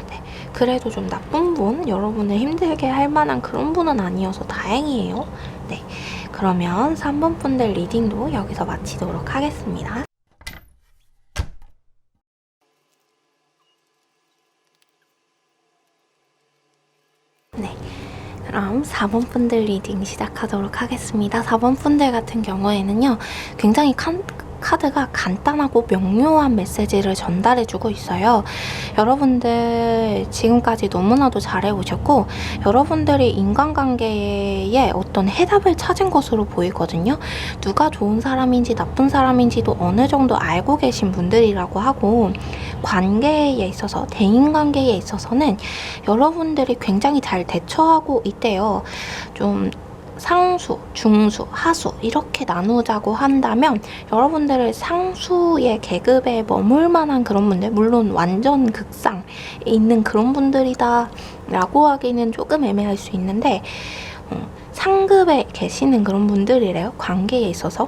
네, 그래도 좀 나쁜 분, 여러분을 힘들게 할 만한 그런 분은 아니어서 다행이에요. 네, 그러면 3번 분들 리딩도 여기서 마치도록 하겠습니다. 네, 그럼 4번 분들 리딩 시작하도록 하겠습니다. 4번 분들 같은 경우에는요, 굉장히 카드가 간단하고 명료한 메시지를 전달해주고 있어요. 여러분들 지금까지 너무나도 잘해오셨고 여러분들이 인간관계에 어떤 해답을 찾은 것으로 보이거든요. 누가 좋은 사람인지 나쁜 사람인지도 어느 정도 알고 계신 분들이라고 하고 관계에 있어서 대인관계에 있어서는 여러분들이 굉장히 잘 대처하고 있대요. 좀 상수, 중수, 하수 이렇게 나누자고 한다면 여러분들을 상수의 계급에 머물 만한 그런 분들, 물론 완전 극상에 있는 그런 분들이다 라고 하기는 조금 애매할 수 있는데 상급에 계시는 그런 분들이래요. 관계에 있어서.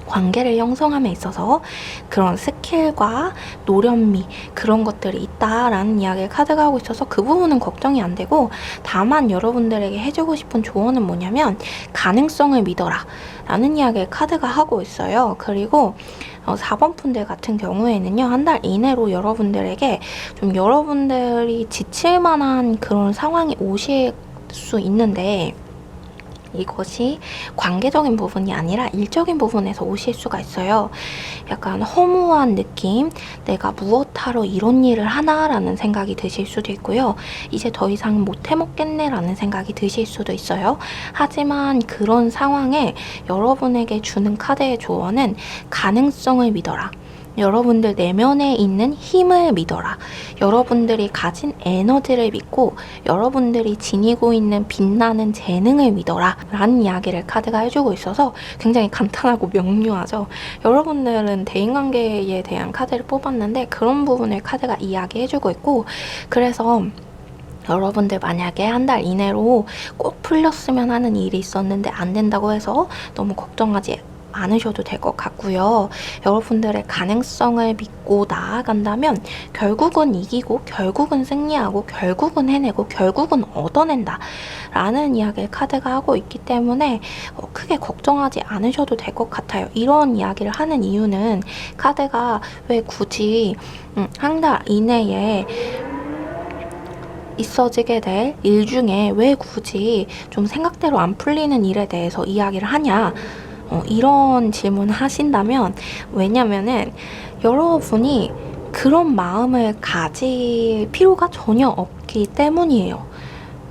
관계를 형성함에 있어서 그런 스킬과 노련미 그런 것들이 있다라는 이야기를 카드가 하고 있어서 그 부분은 걱정이 안 되고, 다만 여러분들에게 해주고 싶은 조언은 뭐냐면 가능성을 믿어라 라는 이야기를 카드가 하고 있어요. 그리고 4번 분들 같은 경우에는요, 한 달 이내로 여러분들에게 좀 여러분들이 지칠 만한 그런 상황이 오실 수 있는데 이것이 관계적인 부분이 아니라 일적인 부분에서 오실 수가 있어요. 약간 허무한 느낌, 내가 무엇하러 이런 일을 하나라는 생각이 드실 수도 있고요. 이제 더 이상 못 해먹겠네 라는 생각이 드실 수도 있어요. 하지만 그런 상황에 여러분에게 주는 카드의 조언은 가능성을 믿어라. 여러분들 내면에 있는 힘을 믿어라. 여러분들이 가진 에너지를 믿고 여러분들이 지니고 있는 빛나는 재능을 믿어라 라는 이야기를 카드가 해주고 있어서 굉장히 간단하고 명료하죠. 여러분들은 대인관계에 대한 카드를 뽑았는데 그런 부분을 카드가 이야기해주고 있고, 그래서 여러분들 만약에 한 달 이내로 꼭 풀렸으면 하는 일이 있었는데 안 된다고 해서 너무 걱정하지 않으셔도 될 것 같고요. 여러분들의 가능성을 믿고 나아간다면 결국은 이기고 결국은 승리하고 결국은 해내고 결국은 얻어낸다 라는 이야기를 카드가 하고 있기 때문에 크게 걱정하지 않으셔도 될 것 같아요. 이런 이야기를 하는 이유는 카드가 왜 굳이 한 달 이내에 있어지게 될 일 중에 왜 굳이 좀 생각대로 안 풀리는 일에 대해서 이야기를 하냐, 이런 질문을 하신다면, 왜냐면은 여러분이 그런 마음을 가질 필요가 전혀 없기 때문이에요.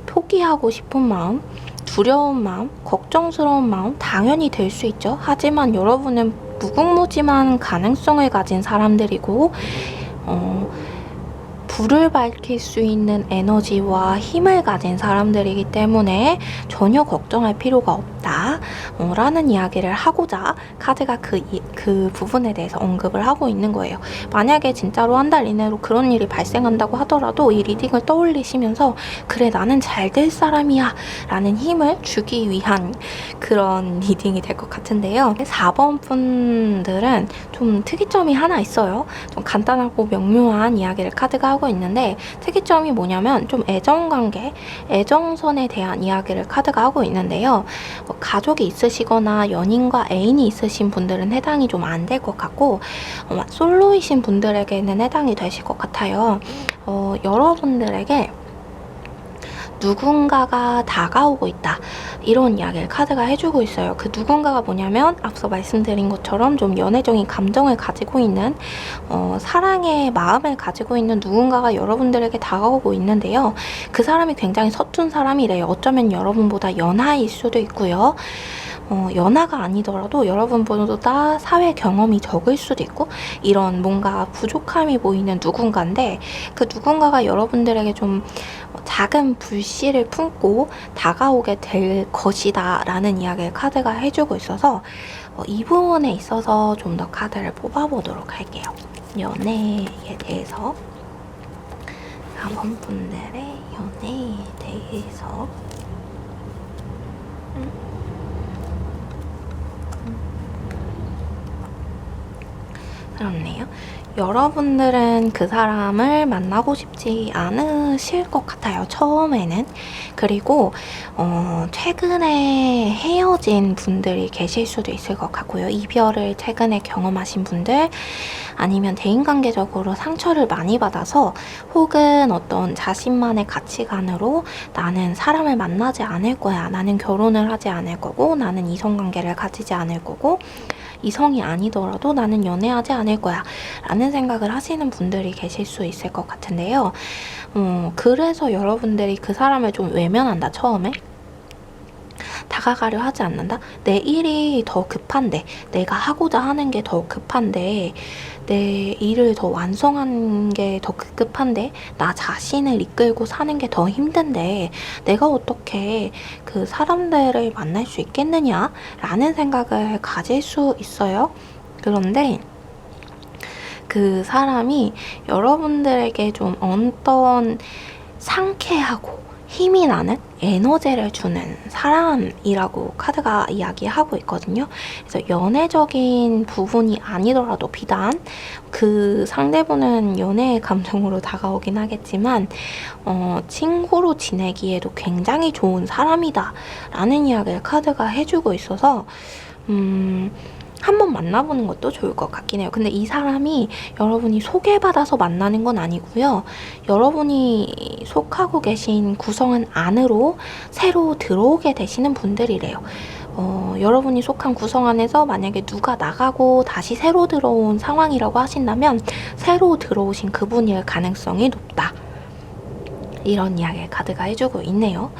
포기하고 싶은 마음, 두려운 마음, 걱정스러운 마음 당연히 될 수 있죠. 하지만 여러분은 무궁무진한 가능성을 가진 사람들이고 불을 밝힐 수 있는 에너지와 힘을 가진 사람들이기 때문에 전혀 걱정할 필요가 없다 라는 이야기를 하고자 카드가 그 부분에 대해서 언급을 하고 있는 거예요. 만약에 진짜로 한 달 이내로 그런 일이 발생한다고 하더라도 이 리딩을 떠올리시면서 그래, 나는 잘 될 사람이야 라는 힘을 주기 위한 그런 리딩이 될 것 같은데요. 4번 분들은 좀 특이점이 하나 있어요. 좀 간단하고 명료한 이야기를 카드가 하고 있는데, 특이점이 뭐냐면 좀 애정관계, 애정선에 대한 이야기를 카드가 하고 있는데요. 가족이 있으시거나 연인과 애인이 있으신 분들은 해당이 좀 안 될 것 같고 솔로이신 분들에게는 해당이 되실 것 같아요. 여러분들에게 누군가가 다가오고 있다. 이런 이야기를 카드가 해주고 있어요. 그 누군가가 뭐냐면 앞서 말씀드린 것처럼 좀 연애적인 감정을 가지고 있는 사랑의 마음을 가지고 있는 누군가가 여러분들에게 다가오고 있는데요. 그 사람이 굉장히 서툰 사람이래요. 어쩌면 여러분보다 연하일 수도 있고요. 연하가 아니더라도 여러분보다 사회 경험이 적을 수도 있고 이런 뭔가 부족함이 보이는 누군가인데 그 누군가가 여러분들에게 좀 작은 불씨를 품고 다가오게 될 것이다 라는 이야기를 카드가 해주고 있어서 이 부분에 있어서 좀 더 카드를 뽑아보도록 할게요. 연애에 대해서 4번 분들의 연애에 대해서 그렇네요. 여러분들은 그 사람을 만나고 싶지 않으실 것 같아요. 처음에는. 그리고 최근에 헤어진 분들이 계실 수도 있을 것 같고요. 이별을 최근에 경험하신 분들 아니면 대인관계적으로 상처를 많이 받아서 혹은 어떤 자신만의 가치관으로 나는 사람을 만나지 않을 거야. 나는 결혼을 하지 않을 거고 나는 이성관계를 가지지 않을 거고 이성이 아니더라도 나는 연애하지 않을 거야 라는 생각을 하시는 분들이 계실 수 있을 것 같은데요. 그래서 여러분들이 그 사람을 좀 외면한다. 처음에 다가가려 하지 않는다. 내 일이 더 급한데 내가 하고자 하는 게 더 급한데 내 일을 더 완성하는 게 더 급급한데 나 자신을 이끌고 사는 게 더 힘든데 내가 어떻게 그 사람들을 만날 수 있겠느냐 라는 생각을 가질 수 있어요. 그런데 그 사람이 여러분들에게 좀 어떤 상쾌하고 힘이 나는 에너지를 주는 사람이라고 카드가 이야기하고 있거든요. 그래서 연애적인 부분이 아니더라도 비단 그 상대분은 연애의 감정으로 다가오긴 하겠지만 친구로 지내기에도 굉장히 좋은 사람이다 라는 이야기를 카드가 해주고 있어서 한번 만나보는 것도 좋을 것 같긴 해요. 근데 이 사람이 여러분이 소개받아서 만나는 건 아니고요. 여러분이 속하고 계신 구성원 안으로 새로 들어오게 되시는 분들이래요. 여러분이 속한 구성 안에서 만약에 누가 나가고 다시 새로 들어온 상황이라고 하신다면 새로 들어오신 그분일 가능성이 높다. 이런 이야기를 카드가 해주고 있네요.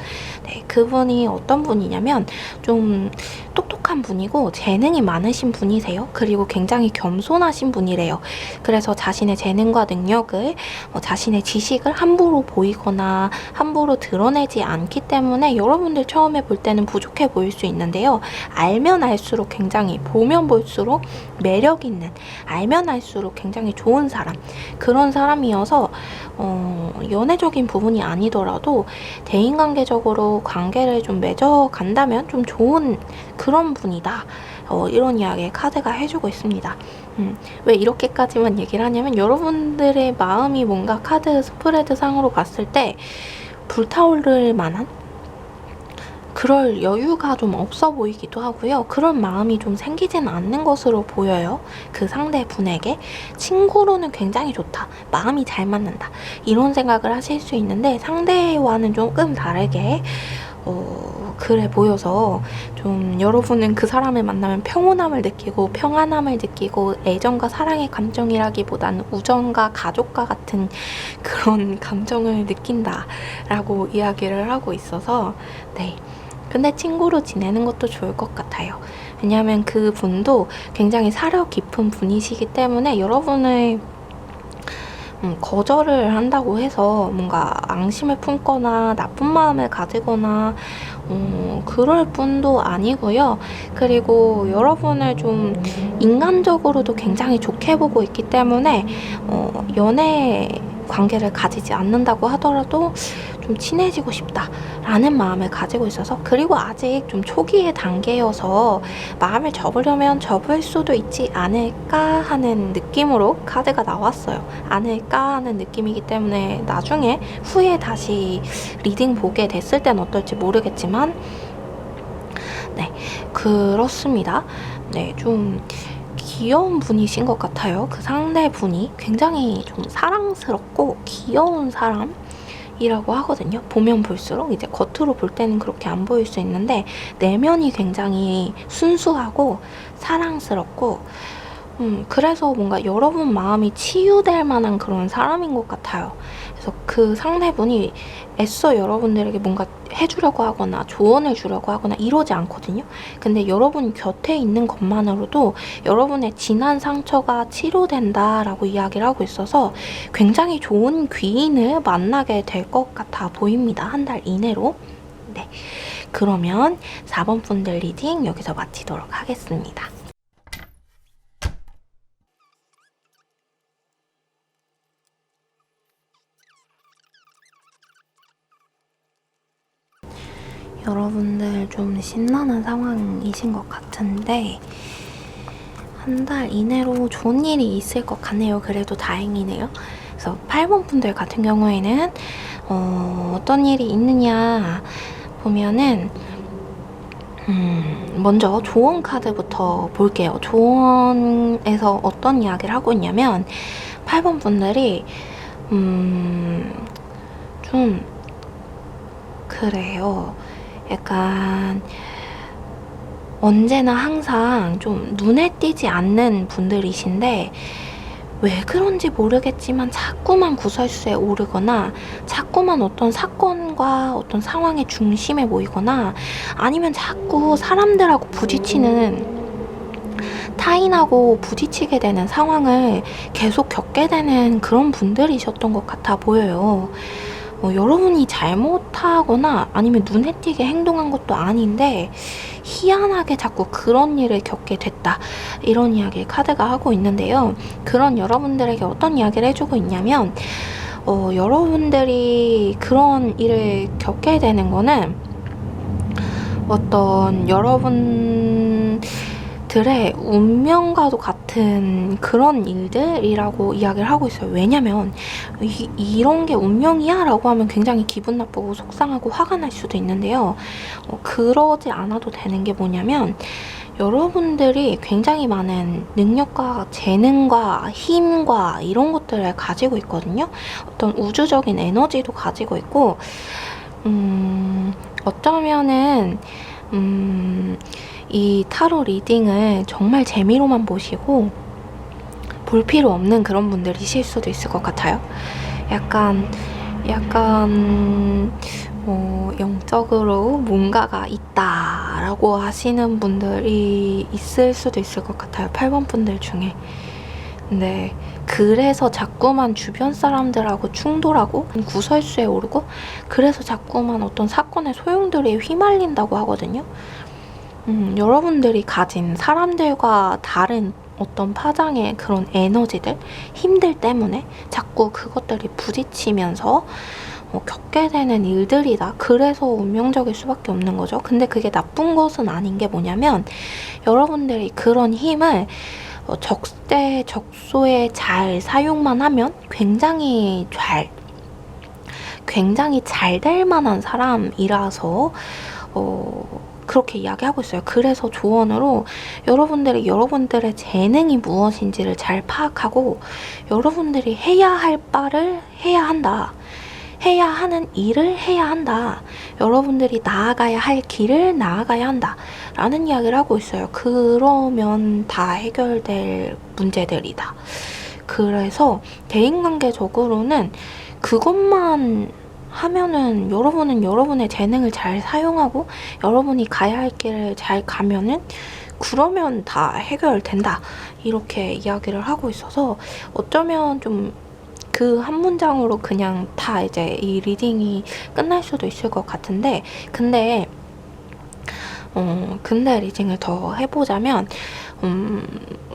네, 그분이 어떤 분이냐면 좀 똑똑한 분이고 재능이 많으신 분이세요. 그리고 굉장히 겸손하신 분이래요. 그래서 자신의 재능과 능력을 자신의 지식을 함부로 보이거나 함부로 드러내지 않기 때문에 여러분들 처음에 볼 때는 부족해 보일 수 있는데요. 알면 알수록 굉장히 보면 볼수록 매력 있는 알면 알수록 굉장히 좋은 사람 그런 사람이어서 연애적인 부분이 아니더라도 대인관계적으로 관계를 좀 맺어간다면 좀 좋은 그런 분이다. 이런 이야기 카드가 해주고 있습니다. 왜 이렇게까지만 얘기를 하냐면 여러분들의 마음이 뭔가 카드 스프레드 상으로 봤을 때 불타오를 만한 그럴 여유가 좀 없어 보이기도 하고요. 그런 마음이 좀 생기지는 않는 것으로 보여요. 그 상대분에게 친구로는 굉장히 좋다. 마음이 잘 맞는다. 이런 생각을 하실 수 있는데 상대와는 조금 다르게 그래 보여서 좀 여러분은 그 사람을 만나면 평온함을 느끼고 평안함을 느끼고 애정과 사랑의 감정이라기보다는 우정과 가족과 같은 그런 감정을 느낀다라고 이야기를 하고 있어서 네. 근데 친구로 지내는 것도 좋을 것 같아요. 왜냐하면 그 분도 굉장히 사려 깊은 분이시기 때문에 여러분을 거절을 한다고 해서 뭔가 앙심을 품거나 나쁜 마음을 가지거나 그럴 뿐도 아니고요. 그리고 여러분을 좀 인간적으로도 굉장히 좋게 보고 있기 때문에 연애 관계를 가지지 않는다고 하더라도 좀 친해지고 싶다라는 마음을 가지고 있어서 그리고 아직 좀 초기의 단계여서 마음을 접으려면 접을 수도 있지 않을까 하는 느낌으로 카드가 나왔어요. 않을까 하는 느낌이기 때문에 나중에 후에 다시 리딩 보게 됐을 땐 어떨지 모르겠지만 네 그렇습니다. 네 좀 귀여운 분이신 것 같아요. 그 상대분이 굉장히 좀 사랑스럽고 귀여운 사람 이라고 하거든요. 보면 볼수록 이제 겉으로 볼 때는 그렇게 안 보일 수 있는데 내면이 굉장히 순수하고 사랑스럽고 그래서 뭔가 여러분 마음이 치유될 만한 그런 사람인 것 같아요. 그래서 그 상대분이 애써 여러분들에게 뭔가 해주려고 하거나 조언을 주려고 하거나 이러지 않거든요. 근데 여러분 곁에 있는 것만으로도 여러분의 지난 상처가 치료된다라고 이야기를 하고 있어서 굉장히 좋은 귀인을 만나게 될 것 같아 보입니다. 한 달 이내로. 네. 그러면 4번 분들 리딩 여기서 마치도록 하겠습니다. 여러분들 좀 신나는 상황이신 것 같은데 한 달 이내로 좋은 일이 있을 것 같네요. 그래도 다행이네요. 그래서 8번 분들 같은 경우에는 어떤 일이 있느냐 보면은 먼저 조언 카드부터 볼게요. 조언에서 어떤 이야기를 하고 있냐면 8번 분들이 좀 그래요. 약간 언제나 항상 좀 눈에 띄지 않는 분들이신데 왜 그런지 모르겠지만 자꾸만 구설수에 오르거나 자꾸만 어떤 사건과 어떤 상황의 중심에 모이거나 아니면 자꾸 사람들하고 부딪히는 타인하고 부딪히게 되는 상황을 계속 겪게 되는 그런 분들이셨던 것 같아 보여요. 여러분이 잘못하거나 아니면 눈에 띄게 행동한 것도 아닌데 희한하게 자꾸 그런 일을 겪게 됐다, 이런 이야기를 카드가 하고 있는데요. 그런 여러분들에게 어떤 이야기를 해주고 있냐면 여러분들이 그런 일을 겪게 되는 거는 어떤 여러분들의 운명과도 같은 그런 일들이라고 이야기를 하고 있어요. 왜냐면 이런 게 운명이야 라고 하면 굉장히 기분 나쁘고 속상하고 화가 날 수도 있는데요. 그러지 않아도 되는 게 뭐냐면 여러분들이 굉장히 많은 능력과 재능과 힘과 이런 것들을 가지고 있거든요. 어떤 우주적인 에너지도 가지고 있고 어쩌면은 이 타로 리딩을 정말 재미로만 보시고 볼 필요 없는 그런 분들이실 수도 있을 것 같아요. 약간 영적으로 뭔가가 있다라고 하시는 분들이 있을 수도 있을 것 같아요. 8번 분들 중에. 네. 그래서 자꾸만 주변 사람들하고 충돌하고 구설수에 오르고 그래서 자꾸만 어떤 사건의 소용돌이에 휘말린다고 하거든요. 여러분들이 가진 사람들과 다른 어떤 파장의 그런 에너지들, 힘들 때문에 자꾸 그것들이 부딪히면서 겪게 되는 일들이다. 그래서 운명적일 수밖에 없는 거죠. 근데 그게 나쁜 것은 아닌 게 뭐냐면 여러분들이 그런 힘을 적재적소에 잘 사용만 하면 굉장히 잘 될 만한 사람이라서 그렇게 이야기하고 있어요. 그래서 조언으로 여러분들이 여러분들의 재능이 무엇인지를 잘 파악하고 여러분들이 해야 할 바를 해야 한다. 해야 하는 일을 해야 한다. 여러분들이 나아가야 할 길을 나아가야 한다. 라는 이야기를 하고 있어요. 그러면 다 해결될 문제들이다. 그래서 대인관계적으로는 그것만 하면은 여러분은 여러분의 재능을 잘 사용하고 여러분이 가야 할 길을 잘 가면은 그러면 다 해결된다. 이렇게 이야기를 하고 있어서 어쩌면 좀 그 한 문장으로 그냥 다 이제 이 리딩이 끝날 수도 있을 것 같은데 근데 리딩을 더 해보자면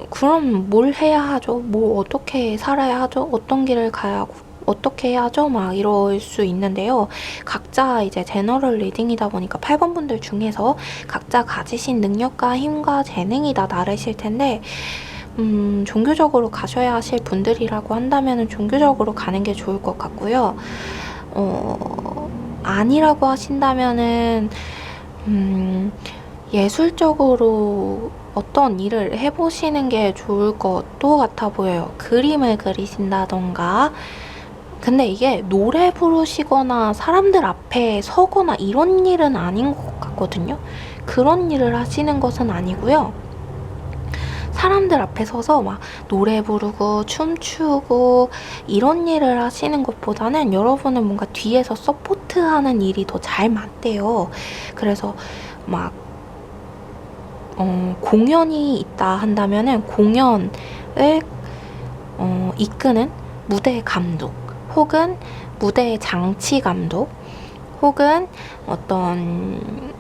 그럼 뭘 해야 하죠? 뭐 어떻게 살아야 하죠? 어떤 길을 가야 하고 어떻게 해야죠? 막 이럴 수 있는데요. 각자 이제 제너럴 리딩이다 보니까 8번 분들 중에서 각자 가지신 능력과 힘과 재능이 다 다르실 텐데 종교적으로 가셔야 하실 분들이라고 한다면 종교적으로 가는 게 좋을 것 같고요. 아니라고 하신다면은 예술적으로 어떤 일을 해보시는 게 좋을 것도 같아 보여요. 그림을 그리신다던가 근데 이게 노래 부르시거나 사람들 앞에 서거나 이런 일은 아닌 것 같거든요. 그런 일을 하시는 것은 아니고요. 사람들 앞에 서서 막 노래 부르고 춤추고 이런 일을 하시는 것보다는 여러분은 뭔가 뒤에서 서포트하는 일이 더 잘 맞대요. 그래서 막 공연이 있다 한다면은 공연을 이끄는 무대 감독 혹은 무대 장치 감독 혹은 어떤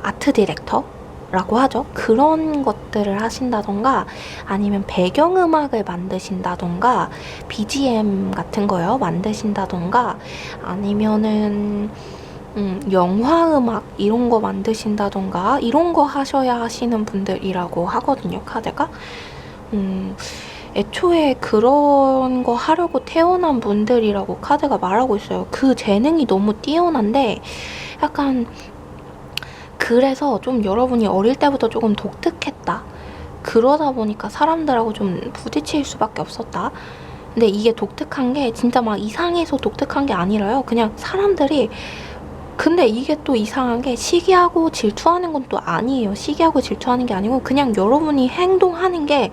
아트 디렉터라고 하죠. 그런 것들을 하신다던가 아니면 배경음악을 만드신다던가 BGM 같은 거요 만드신다던가 아니면은 영화음악 이런 거 만드신다던가 이런 거 하셔야 하시는 분들이라고 하거든요, 카드가. 애초에 그런 거 하려고 태어난 분들이라고 카드가 말하고 있어요. 그 재능이 너무 뛰어난데 약간 그래서 좀 여러분이 어릴 때부터 조금 독특했다. 그러다 보니까 사람들하고 좀 부딪힐 수밖에 없었다. 근데 이게 독특한 게 진짜 막 이상해서 독특한 게 아니라요. 그냥 사람들이 근데 이게 또 이상한 게 시기하고 질투하는 건 또 아니에요. 시기하고 질투하는 게 아니고 그냥 여러분이 행동하는 게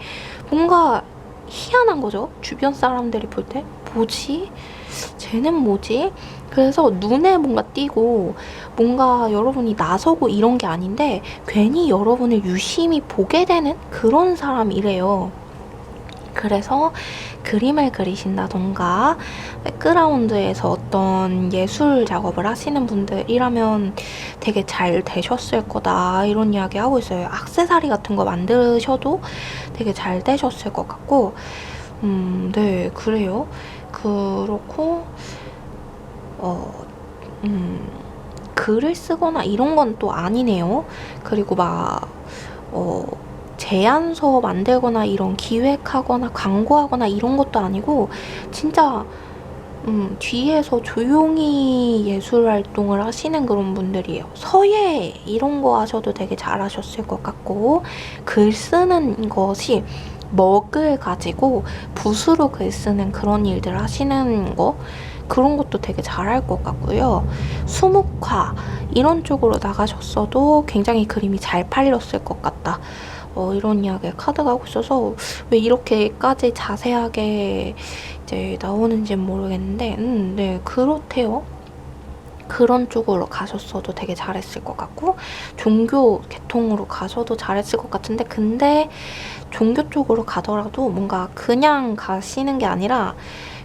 뭔가 희한한 거죠. 주변 사람들이 볼 때 뭐지? 쟤는 뭐지? 그래서 눈에 뭔가 띄고 뭔가 여러분이 나서고 이런 게 아닌데 괜히 여러분을 유심히 보게 되는 그런 사람이래요. 그래서 그림을 그리신다던가 백그라운드에서 어떤 예술 작업을 하시는 분들이라면 되게 잘 되셨을 거다 이런 이야기 하고 있어요. 액세서리 같은 거 만드셔도 되게 잘 되셨을 것 같고 네 그래요. 그렇고 글을 쓰거나 이런 건 또 아니네요. 그리고 막 제안서 만들거나 이런 기획하거나 광고하거나 이런 것도 아니고 진짜 뒤에서 조용히 예술 활동을 하시는 그런 분들이에요. 서예 이런 거 하셔도 되게 잘하셨을 것 같고 글 쓰는 것이 먹을 가지고 붓으로 글 쓰는 그런 일들 하시는 거 그런 것도 되게 잘할 것 같고요. 수묵화 이런 쪽으로 나가셨어도 굉장히 그림이 잘 팔렸을 것 같다. 이런 이야기 카드가 하고 있어서 왜 이렇게까지 자세하게 이제 나오는지는 모르겠는데 네 그렇대요. 그런 쪽으로 가셨어도 되게 잘했을 것 같고 종교 계통으로 가셔도 잘했을 것 같은데 근데 종교 쪽으로 가더라도 뭔가 그냥 가시는 게 아니라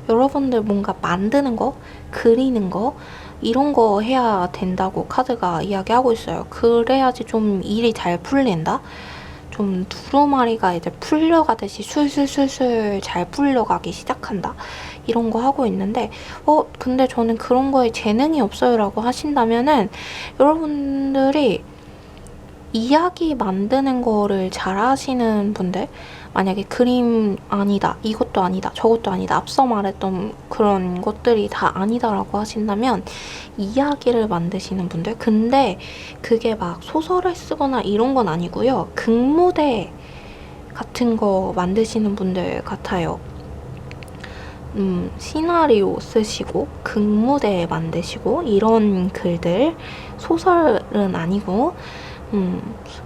여러분들 뭔가 만드는 거, 그리는 거 이런 거 해야 된다고 카드가 이야기하고 있어요. 그래야지 좀 일이 잘 풀린다. 좀 두루마리가 이제 풀려가듯이 술술술술 잘 풀려가기 시작한다. 이런 거 하고 있는데 근데 저는 그런 거에 재능이 없어요 라고 하신다면은 여러분들이 이야기 만드는 거를 잘 하시는 분들 만약에 그림 아니다 이것도 아니다 저것도 아니다 앞서 말했던 그런 것들이 다 아니다라고 하신다면 이야기를 만드시는 분들 근데 그게 막 소설을 쓰거나 이런 건 아니고요 극무대 같은 거 만드시는 분들 같아요. 시나리오 쓰시고 극무대 만드시고 이런 글들 소설은 아니고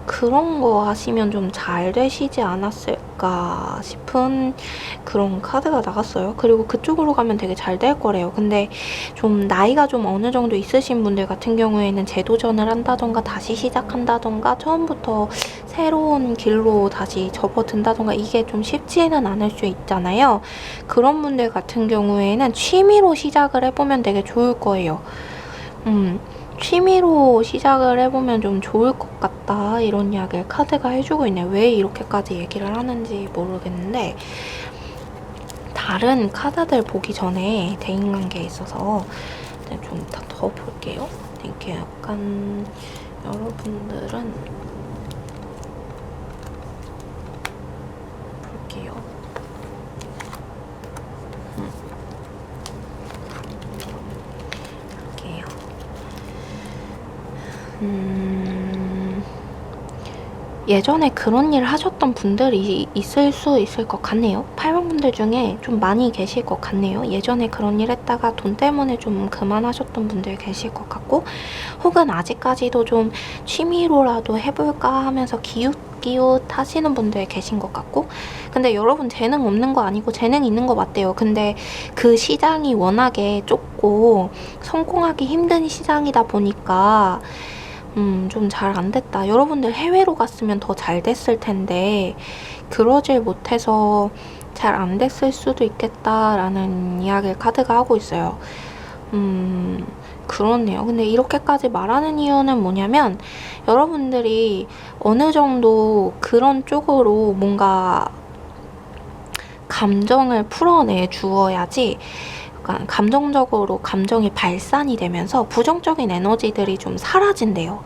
그런 거 하시면 좀 잘 되시지 않았을까 싶은 그런 카드가 나갔어요. 그리고 그쪽으로 가면 되게 잘 될 거래요. 근데 좀 나이가 좀 어느 정도 있으신 분들 같은 경우에는 재도전을 한다던가 다시 시작한다던가 처음부터 새로운 길로 다시 접어든다던가 이게 좀 쉽지는 않을 수 있잖아요. 그런 분들 같은 경우에는 취미로 시작을 해보면 되게 좋을 거예요. 취미로 시작을 해보면 좀 좋을 것 같다 이런 이야기를 카드가 해주고 있네요. 왜 이렇게까지 얘기를 하는지 모르겠는데 다른 카드들 보기 전에 대인관계에 있어서 좀 더 볼게요. 이렇게 약간 여러분들은 볼게요. 볼게요. 예전에 그런 일 하셨던 분들이 있을 수 있을 것 같네요. 8번분들 중에 좀 많이 계실 것 같네요. 예전에 그런 일 했다가 돈 때문에 좀 그만하셨던 분들 계실 것 같고, 혹은 아직까지도 좀 취미로라도 해볼까 하면서 기웃기웃 하시는 분들 계신 것 같고. 근데 여러분 재능 없는 거 아니고 재능 있는 거 맞대요. 근데 그 시장이 워낙에 좁고 성공하기 힘든 시장이다 보니까 좀 잘 안 됐다. 여러분들 해외로 갔으면 더 잘 됐을 텐데, 그러질 못해서 잘 안 됐을 수도 있겠다라는 이야기를 카드가 하고 있어요. 그렇네요. 근데 이렇게까지 말하는 이유는 뭐냐면, 여러분들이 어느 정도 그런 쪽으로 뭔가 감정을 풀어내 주어야지, 약간 감정적으로 감정이 발산이 되면서 부정적인 에너지들이 좀 사라진대요.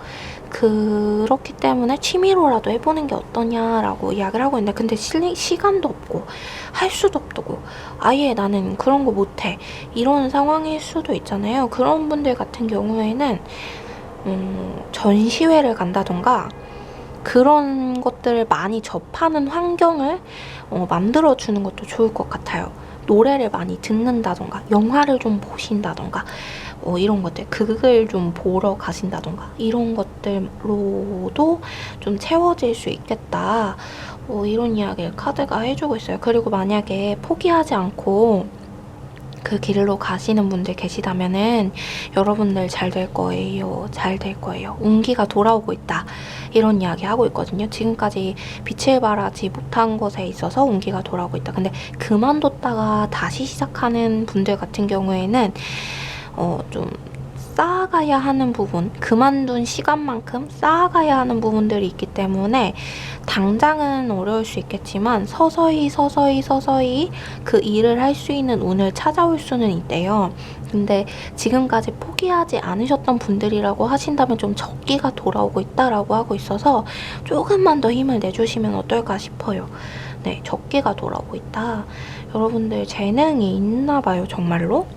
그렇기 때문에 취미로라도 해보는 게 어떠냐라고 이야기를 하고 있는데, 근데 시간도 없고 할 수도 없고 아예 나는 그런 거 못해 이런 상황일 수도 있잖아요. 그런 분들 같은 경우에는 전시회를 간다던가 그런 것들을 많이 접하는 환경을 만들어주는 것도 좋을 것 같아요. 노래를 많이 듣는다던가 영화를 좀 보신다던가 이런 것들, 극을 좀 보러 가신다던가 이런 것들로도 좀 채워질 수 있겠다, 이런 이야기를 카드가 해주고 있어요. 그리고 만약에 포기하지 않고 그 길로 가시는 분들 계시다면은 여러분들 잘 될 거예요. 잘 될 거예요. 운기가 돌아오고 있다. 이런 이야기 하고 있거든요. 지금까지 빛을 발하지 못한 것에 있어서 운기가 돌아오고 있다. 근데 그만뒀다가 다시 시작하는 분들 같은 경우에는 좀 쌓아가야 하는 부분, 그만둔 시간만큼 쌓아가야 하는 부분들이 있기 때문에 당장은 어려울 수 있겠지만 서서히 그 일을 할 수 있는 운을 찾아올 수는 있대요. 근데 지금까지 포기하지 않으셨던 분들이라고 하신다면 좀 적기가 돌아오고 있다라고 하고 있어서 조금만 더 힘을 내주시면 어떨까 싶어요. 네, 적기가 돌아오고 있다. 여러분들 재능이 있나 봐요, 정말로.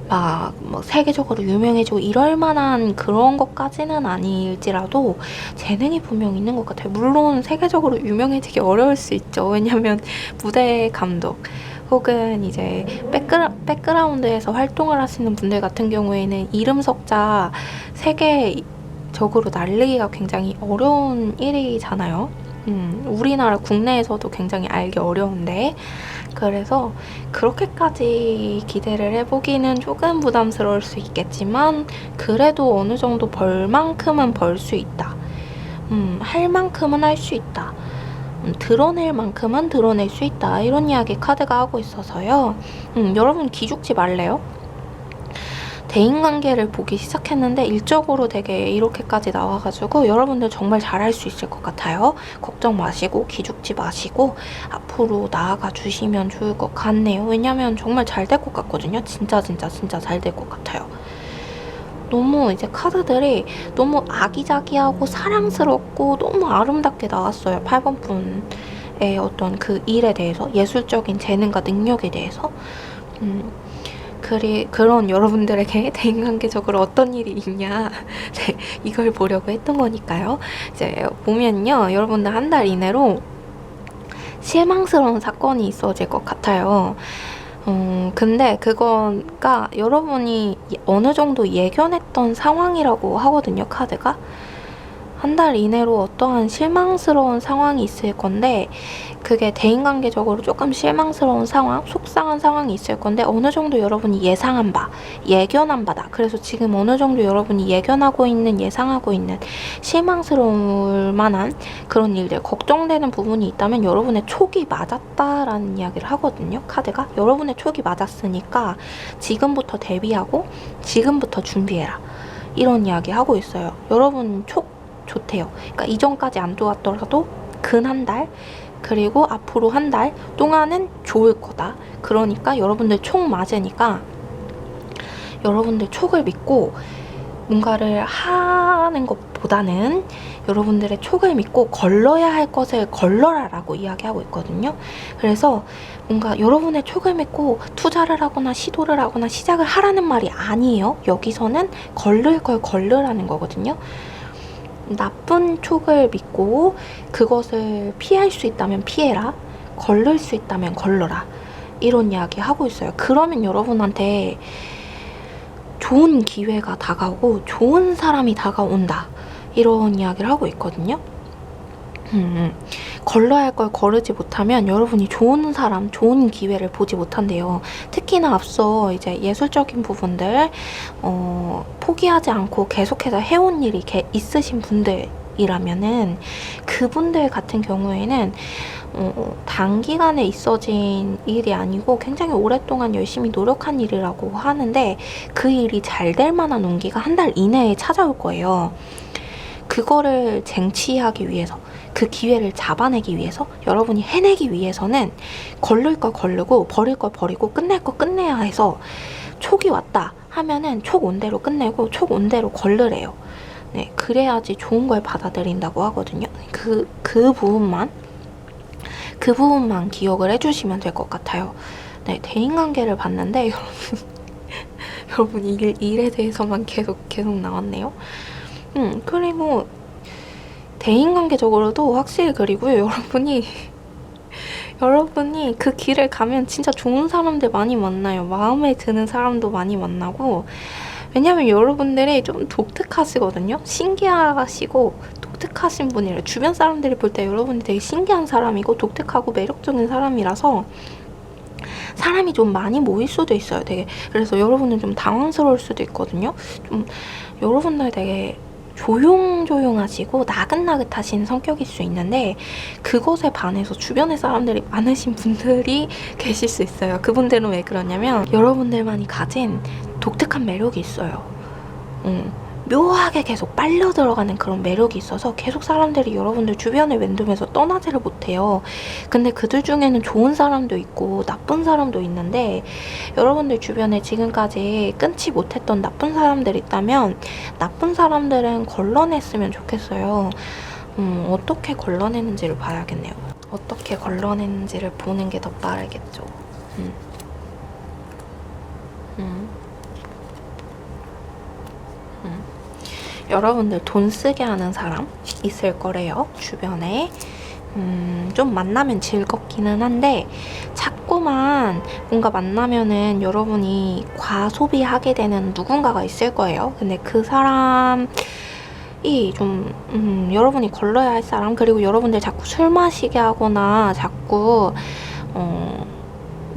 막 세계적으로 유명해지고 이럴 만한 그런 것까지는 아닐지라도 재능이 분명 있는 것 같아요. 물론 세계적으로 유명해지기 어려울 수 있죠. 왜냐면 무대 감독 혹은 이제 백그라운드에서 활동을 하시는 분들 같은 경우에는 이름 석자 세계적으로 날리기가 굉장히 어려운 일이잖아요. 우리나라 국내에서도 굉장히 알기 어려운데, 그래서 그렇게까지 기대를 해보기는 조금 부담스러울 수 있겠지만 그래도 어느 정도 벌 만큼은 벌 수 있다. 할 만큼은 할 수 있다. 드러낼 만큼은 드러낼 수 있다. 이런 이야기 카드가 하고 있어서요. 여러분 기죽지 말래요. 대인관계를 보기 시작했는데 일적으로 되게 이렇게까지 나와가지고 여러분들 정말 잘할 수 있을 것 같아요. 걱정 마시고 기죽지 마시고 앞으로 나아가 주시면 좋을 것 같네요. 왜냐면 정말 잘 될 것 같거든요. 진짜 잘 될 것 같아요. 너무 이제 카드들이 너무 아기자기하고 사랑스럽고 너무 아름답게 나왔어요. 8번 분의 어떤 그 일에 대해서, 예술적인 재능과 능력에 대해서. 그런 여러분들에게 대인관계적으로 어떤 일이 있냐, 네, 이걸 보려고 했던 거니까요. 이제 보면요, 여러분들 한 달 이내로 실망스러운 사건이 있어질 것 같아요. 근데 그거가 여러분이 어느 정도 예견했던 상황이라고 하거든요, 카드가. 한 달 이내로 어떠한 실망스러운 상황이 있을 건데, 그게 대인관계적으로 조금 실망스러운 상황, 속상한 상황이 있을 건데 어느 정도 여러분이 예상한 바, 예견한 바다. 그래서 지금 어느 정도 여러분이 예견하고 있는, 예상하고 있는 실망스러울 만한 그런 일들, 걱정되는 부분이 있다면 여러분의 촉이 맞았다라는 이야기를 하거든요, 카드가. 여러분의 촉이 맞았으니까 지금부터 대비하고 지금부터 준비해라, 이런 이야기 하고 있어요. 여러분 촉 좋대요. 그러니까 이전까지 안 좋았더라도 근 한 달, 그리고 앞으로 한 달 동안은 좋을 거다. 그러니까 여러분들 촉 맞으니까 여러분들 촉을 믿고 뭔가를 하는 것보다는 여러분들의 촉을 믿고 걸러야 할 것을 걸러라라고 이야기하고 있거든요. 그래서 뭔가 여러분의 촉을 믿고 투자를 하거나 시도를 하거나 시작을 하라는 말이 아니에요. 여기서는 걸를 걸 걸르라는 거거든요. 나쁜 촉을 믿고 그것을 피할 수 있다면 피해라. 걸를 수 있다면 걸러라. 이런 이야기 하고 있어요. 그러면 여러분한테 좋은 기회가 다가오고 좋은 사람이 다가온다. 이런 이야기를 하고 있거든요. 걸러야 할 걸 거르지 못하면 여러분이 좋은 사람, 좋은 기회를 보지 못한대요. 특히나 앞서 이제 예술적인 부분들 포기하지 않고 계속해서 해온 일이 있으신 분들이라면은 그분들 같은 경우에는 단기간에 있어진 일이 아니고 굉장히 오랫동안 열심히 노력한 일이라고 하는데 그 일이 잘 될 만한 운기가 한 달 이내에 찾아올 거예요. 그거를 쟁취하기 위해서, 그 기회를 잡아내기 위해서, 여러분이 해내기 위해서는 걸릴 걸 걸르고 버릴 걸 버리고 끝낼 거 끝내야 해서 촉이 왔다 하면은 촉 온 대로 끝내고 촉 온 대로 걸르래요. 네, 그래야지 좋은 걸 받아들인다고 하거든요. 그 부분만 기억을 해주시면 될 것 같아요. 네, 대인관계를 봤는데 여러분 일에 대해서만 계속 나왔네요. 그리고 대인관계적으로도 확실히 그리고요. 여러분이 그 길을 가면 진짜 좋은 사람들 많이 만나요. 마음에 드는 사람도 많이 만나고 왜냐면 여러분들이 좀 독특하시거든요. 신기하시고 독특하신 분이래요. 주변 사람들이 볼 때 여러분이 되게 신기한 사람이고 독특하고 매력적인 사람이라서 사람이 좀 많이 모일 수도 있어요. 되게 그래서 여러분은 좀 당황스러울 수도 있거든요. 좀 여러분들 되게 조용조용하시고 나긋나긋하신 성격일 수 있는데 그것에 반해서 주변에 사람들이 많으신 분들이 계실 수 있어요. 그분들은 왜 그러냐면 여러분들만이 가진 독특한 매력이 있어요. 묘하게 계속 빨려 들어가는 그런 매력이 있어서 계속 사람들이 여러분들 주변을 맴돌면서 떠나지를 못해요. 근데 그들 중에는 좋은 사람도 있고 나쁜 사람도 있는데 여러분들 주변에 지금까지 끊지 못했던 나쁜 사람들 있다면 나쁜 사람들은 걸러냈으면 좋겠어요. 어떻게 걸러내는지를 봐야겠네요. 어떻게 걸러내는지를 보는 게 더 빠르겠죠. 여러분들 돈 쓰게 하는 사람 있을 거래요. 주변에. 좀 만나면 즐겁기는 한데 자꾸만 뭔가 만나면은 여러분이 과소비하게 되는 누군가가 있을 거예요. 근데 그 사람이 좀 여러분이 걸러야 할 사람, 그리고 여러분들 자꾸 술 마시게 하거나 자꾸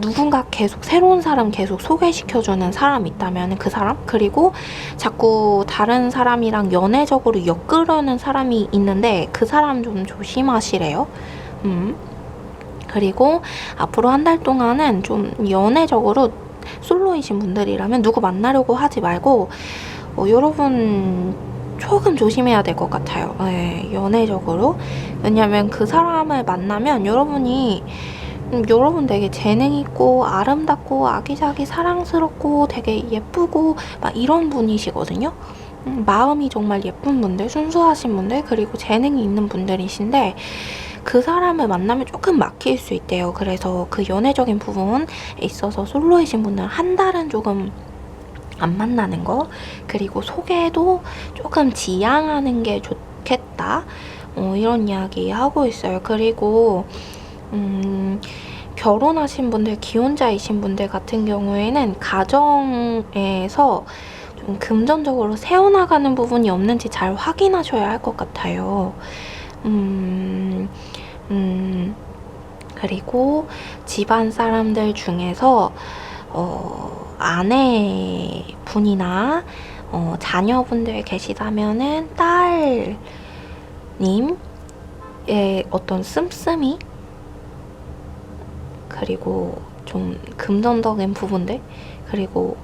누군가 계속 새로운 사람 계속 소개시켜주는 사람이 있다면 그 사람, 그리고 자꾸 다른 사람이랑 연애적으로 엮으려는 사람이 있는데 그 사람 좀 조심하시래요. 그리고 앞으로 한 달 동안은 좀 연애적으로 솔로이신 분들이라면 누구 만나려고 하지 말고 여러분 조금 조심해야 될 것 같아요. 네, 연애적으로. 왜냐면 그 사람을 만나면 여러분 되게 재능있고 아름답고 아기자기 사랑스럽고 되게 예쁘고 막 이런 분이시거든요. 마음이 정말 예쁜 분들, 순수하신 분들, 그리고 재능이 있는 분들이신데 그 사람을 만나면 조금 막힐 수 있대요. 그래서 그 연애적인 부분에 있어서 솔로이신 분들은 한 달은 조금 안 만나는 거, 그리고 소개도 조금 지양하는 게 좋겠다. 이런 이야기 하고 있어요. 그리고 결혼하신 분들, 기혼자이신 분들 같은 경우에는 가정에서 좀 금전적으로 새어나가는 부분이 없는지 잘 확인하셔야 할 것 같아요. 그리고 집안 사람들 중에서 아내분이나 자녀분들 계시다면은 딸님의 어떤 씀씀이, 그리고 좀 금전적인 부분들, 그리고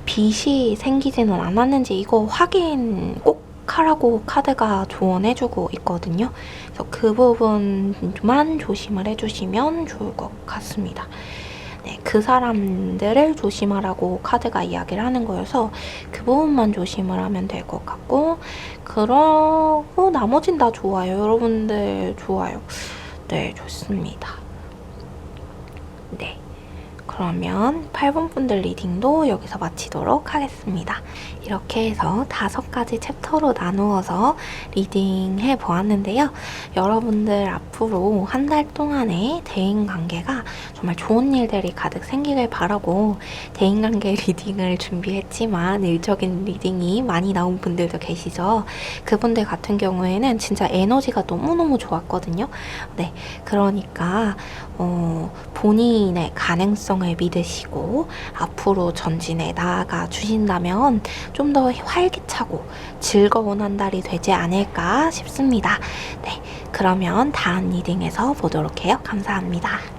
빚이 생기지는 않았는지 이거 확인 꼭 하라고 카드가 조언해주고 있거든요. 그래서 그 부분만 조심을 해주시면 좋을 것 같습니다. 네, 그 사람들을 조심하라고 카드가 이야기를 하는 거여서 그 부분만 조심을 하면 될 것 같고, 그러고 나머진 다 좋아요. 여러분들 좋아요. 네, 좋습니다. 네, 그러면 8번 분들 리딩도 여기서 마치도록 하겠습니다. 이렇게 해서 5가지 챕터로 나누어서 리딩해 보았는데요. 여러분들 앞으로 한 달 동안의 대인관계가 정말 좋은 일들이 가득 생기길 바라고, 대인관계 리딩을 준비했지만 일적인 리딩이 많이 나온 분들도 계시죠. 그분들 같은 경우에는 진짜 에너지가 너무너무 좋았거든요. 네, 그러니까 본인의 가능성을 믿으시고 앞으로 전진해 나아가 주신다면 좀 더 활기차고 즐거운 한 달이 되지 않을까 싶습니다. 네, 그러면 다음 리딩에서 보도록 해요. 감사합니다.